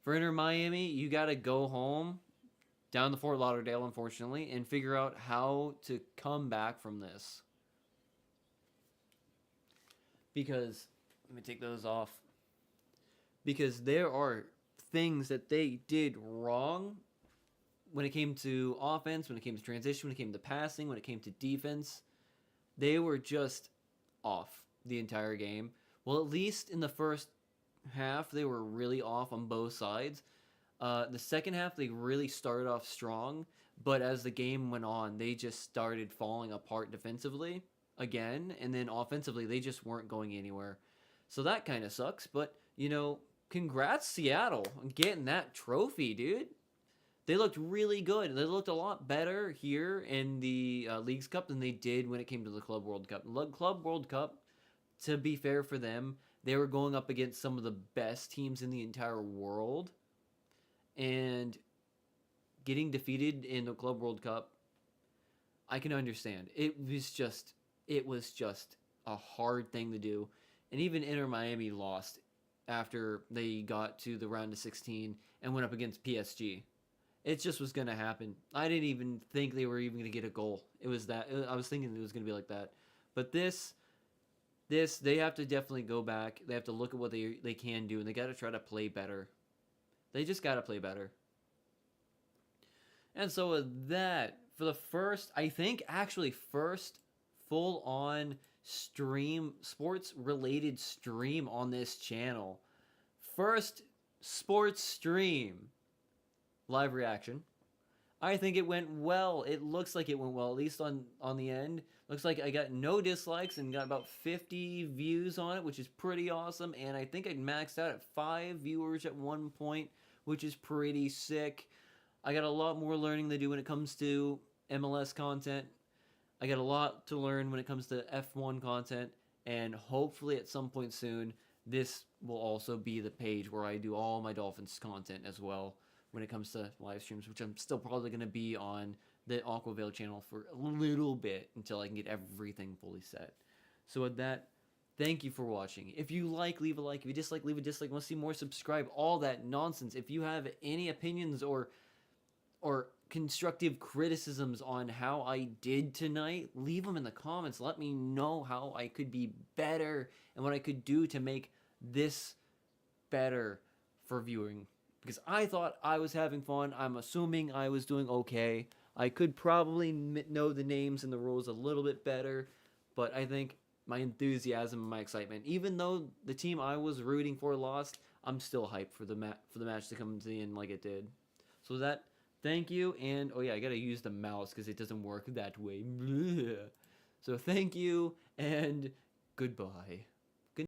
For Inter Miami, you got to go home down to Fort Lauderdale, unfortunately, and figure out how to come back from this. Because, let me take those off. Because there are things that they did wrong when it came to offense, when it came to transition, when it came to passing, when it came to defense. They were just off the entire game. Well, at least in the first half, they were really off on both sides. The second half, they really started off strong, but as the game went on, they just started falling apart defensively again, and then offensively, they just weren't going anywhere. So that kind of sucks, but, congrats Seattle on getting that trophy, dude. They looked really good. They looked a lot better here in the Leagues Cup than they did when it came to the Club World Cup. Club World Cup, to be fair for them, they were going up against some of the best teams in the entire world. And getting defeated in the Club World Cup, I can understand. It was just a hard thing to do. And even Inter Miami lost. after they got to the round of 16 and went up against PSG. It just was going to happen. I didn't even think they were even going to get a goal. It was that I was thinking it was going to be like that. But this they have to definitely go back. They have to look at what they can do, and they got to try to play better. They just got to play better. And so with that, for the first, I think actually first full on stream, sports related stream on this channel. First sports stream live reaction. I think it went well. It looks like it went well, at least on the end. Looks like I got no dislikes and got about 50 views on it, which is pretty awesome. And I think I maxed out at 5 viewers at one point, which is pretty sick. I got a lot more learning to do when it comes to MLS content. I got a lot to learn when it comes to F1 content. And hopefully at some point soon, this will also be the page where I do all my Dolphins content as well when it comes to live streams, which I'm still probably going to be on the Aquavale channel for a little bit until I can get everything fully set. So with that, thank you for watching. If you like, leave a like. If you dislike, leave a dislike. Want to see more, subscribe. All that nonsense. If you have any opinions or constructive criticisms on how I did tonight, leave them in the comments. Let me know how I could be better and what I could do to make this better for viewing. Because I thought I was having fun. I'm assuming I was doing okay. I could probably know the names and the rules a little bit better, but I think my enthusiasm and my excitement, even though the team I was rooting for lost, I'm still hyped for the match to come to the end like it did. So that, thank you, and oh yeah, I gotta use the mouse because it doesn't work that way. So thank you, and goodbye.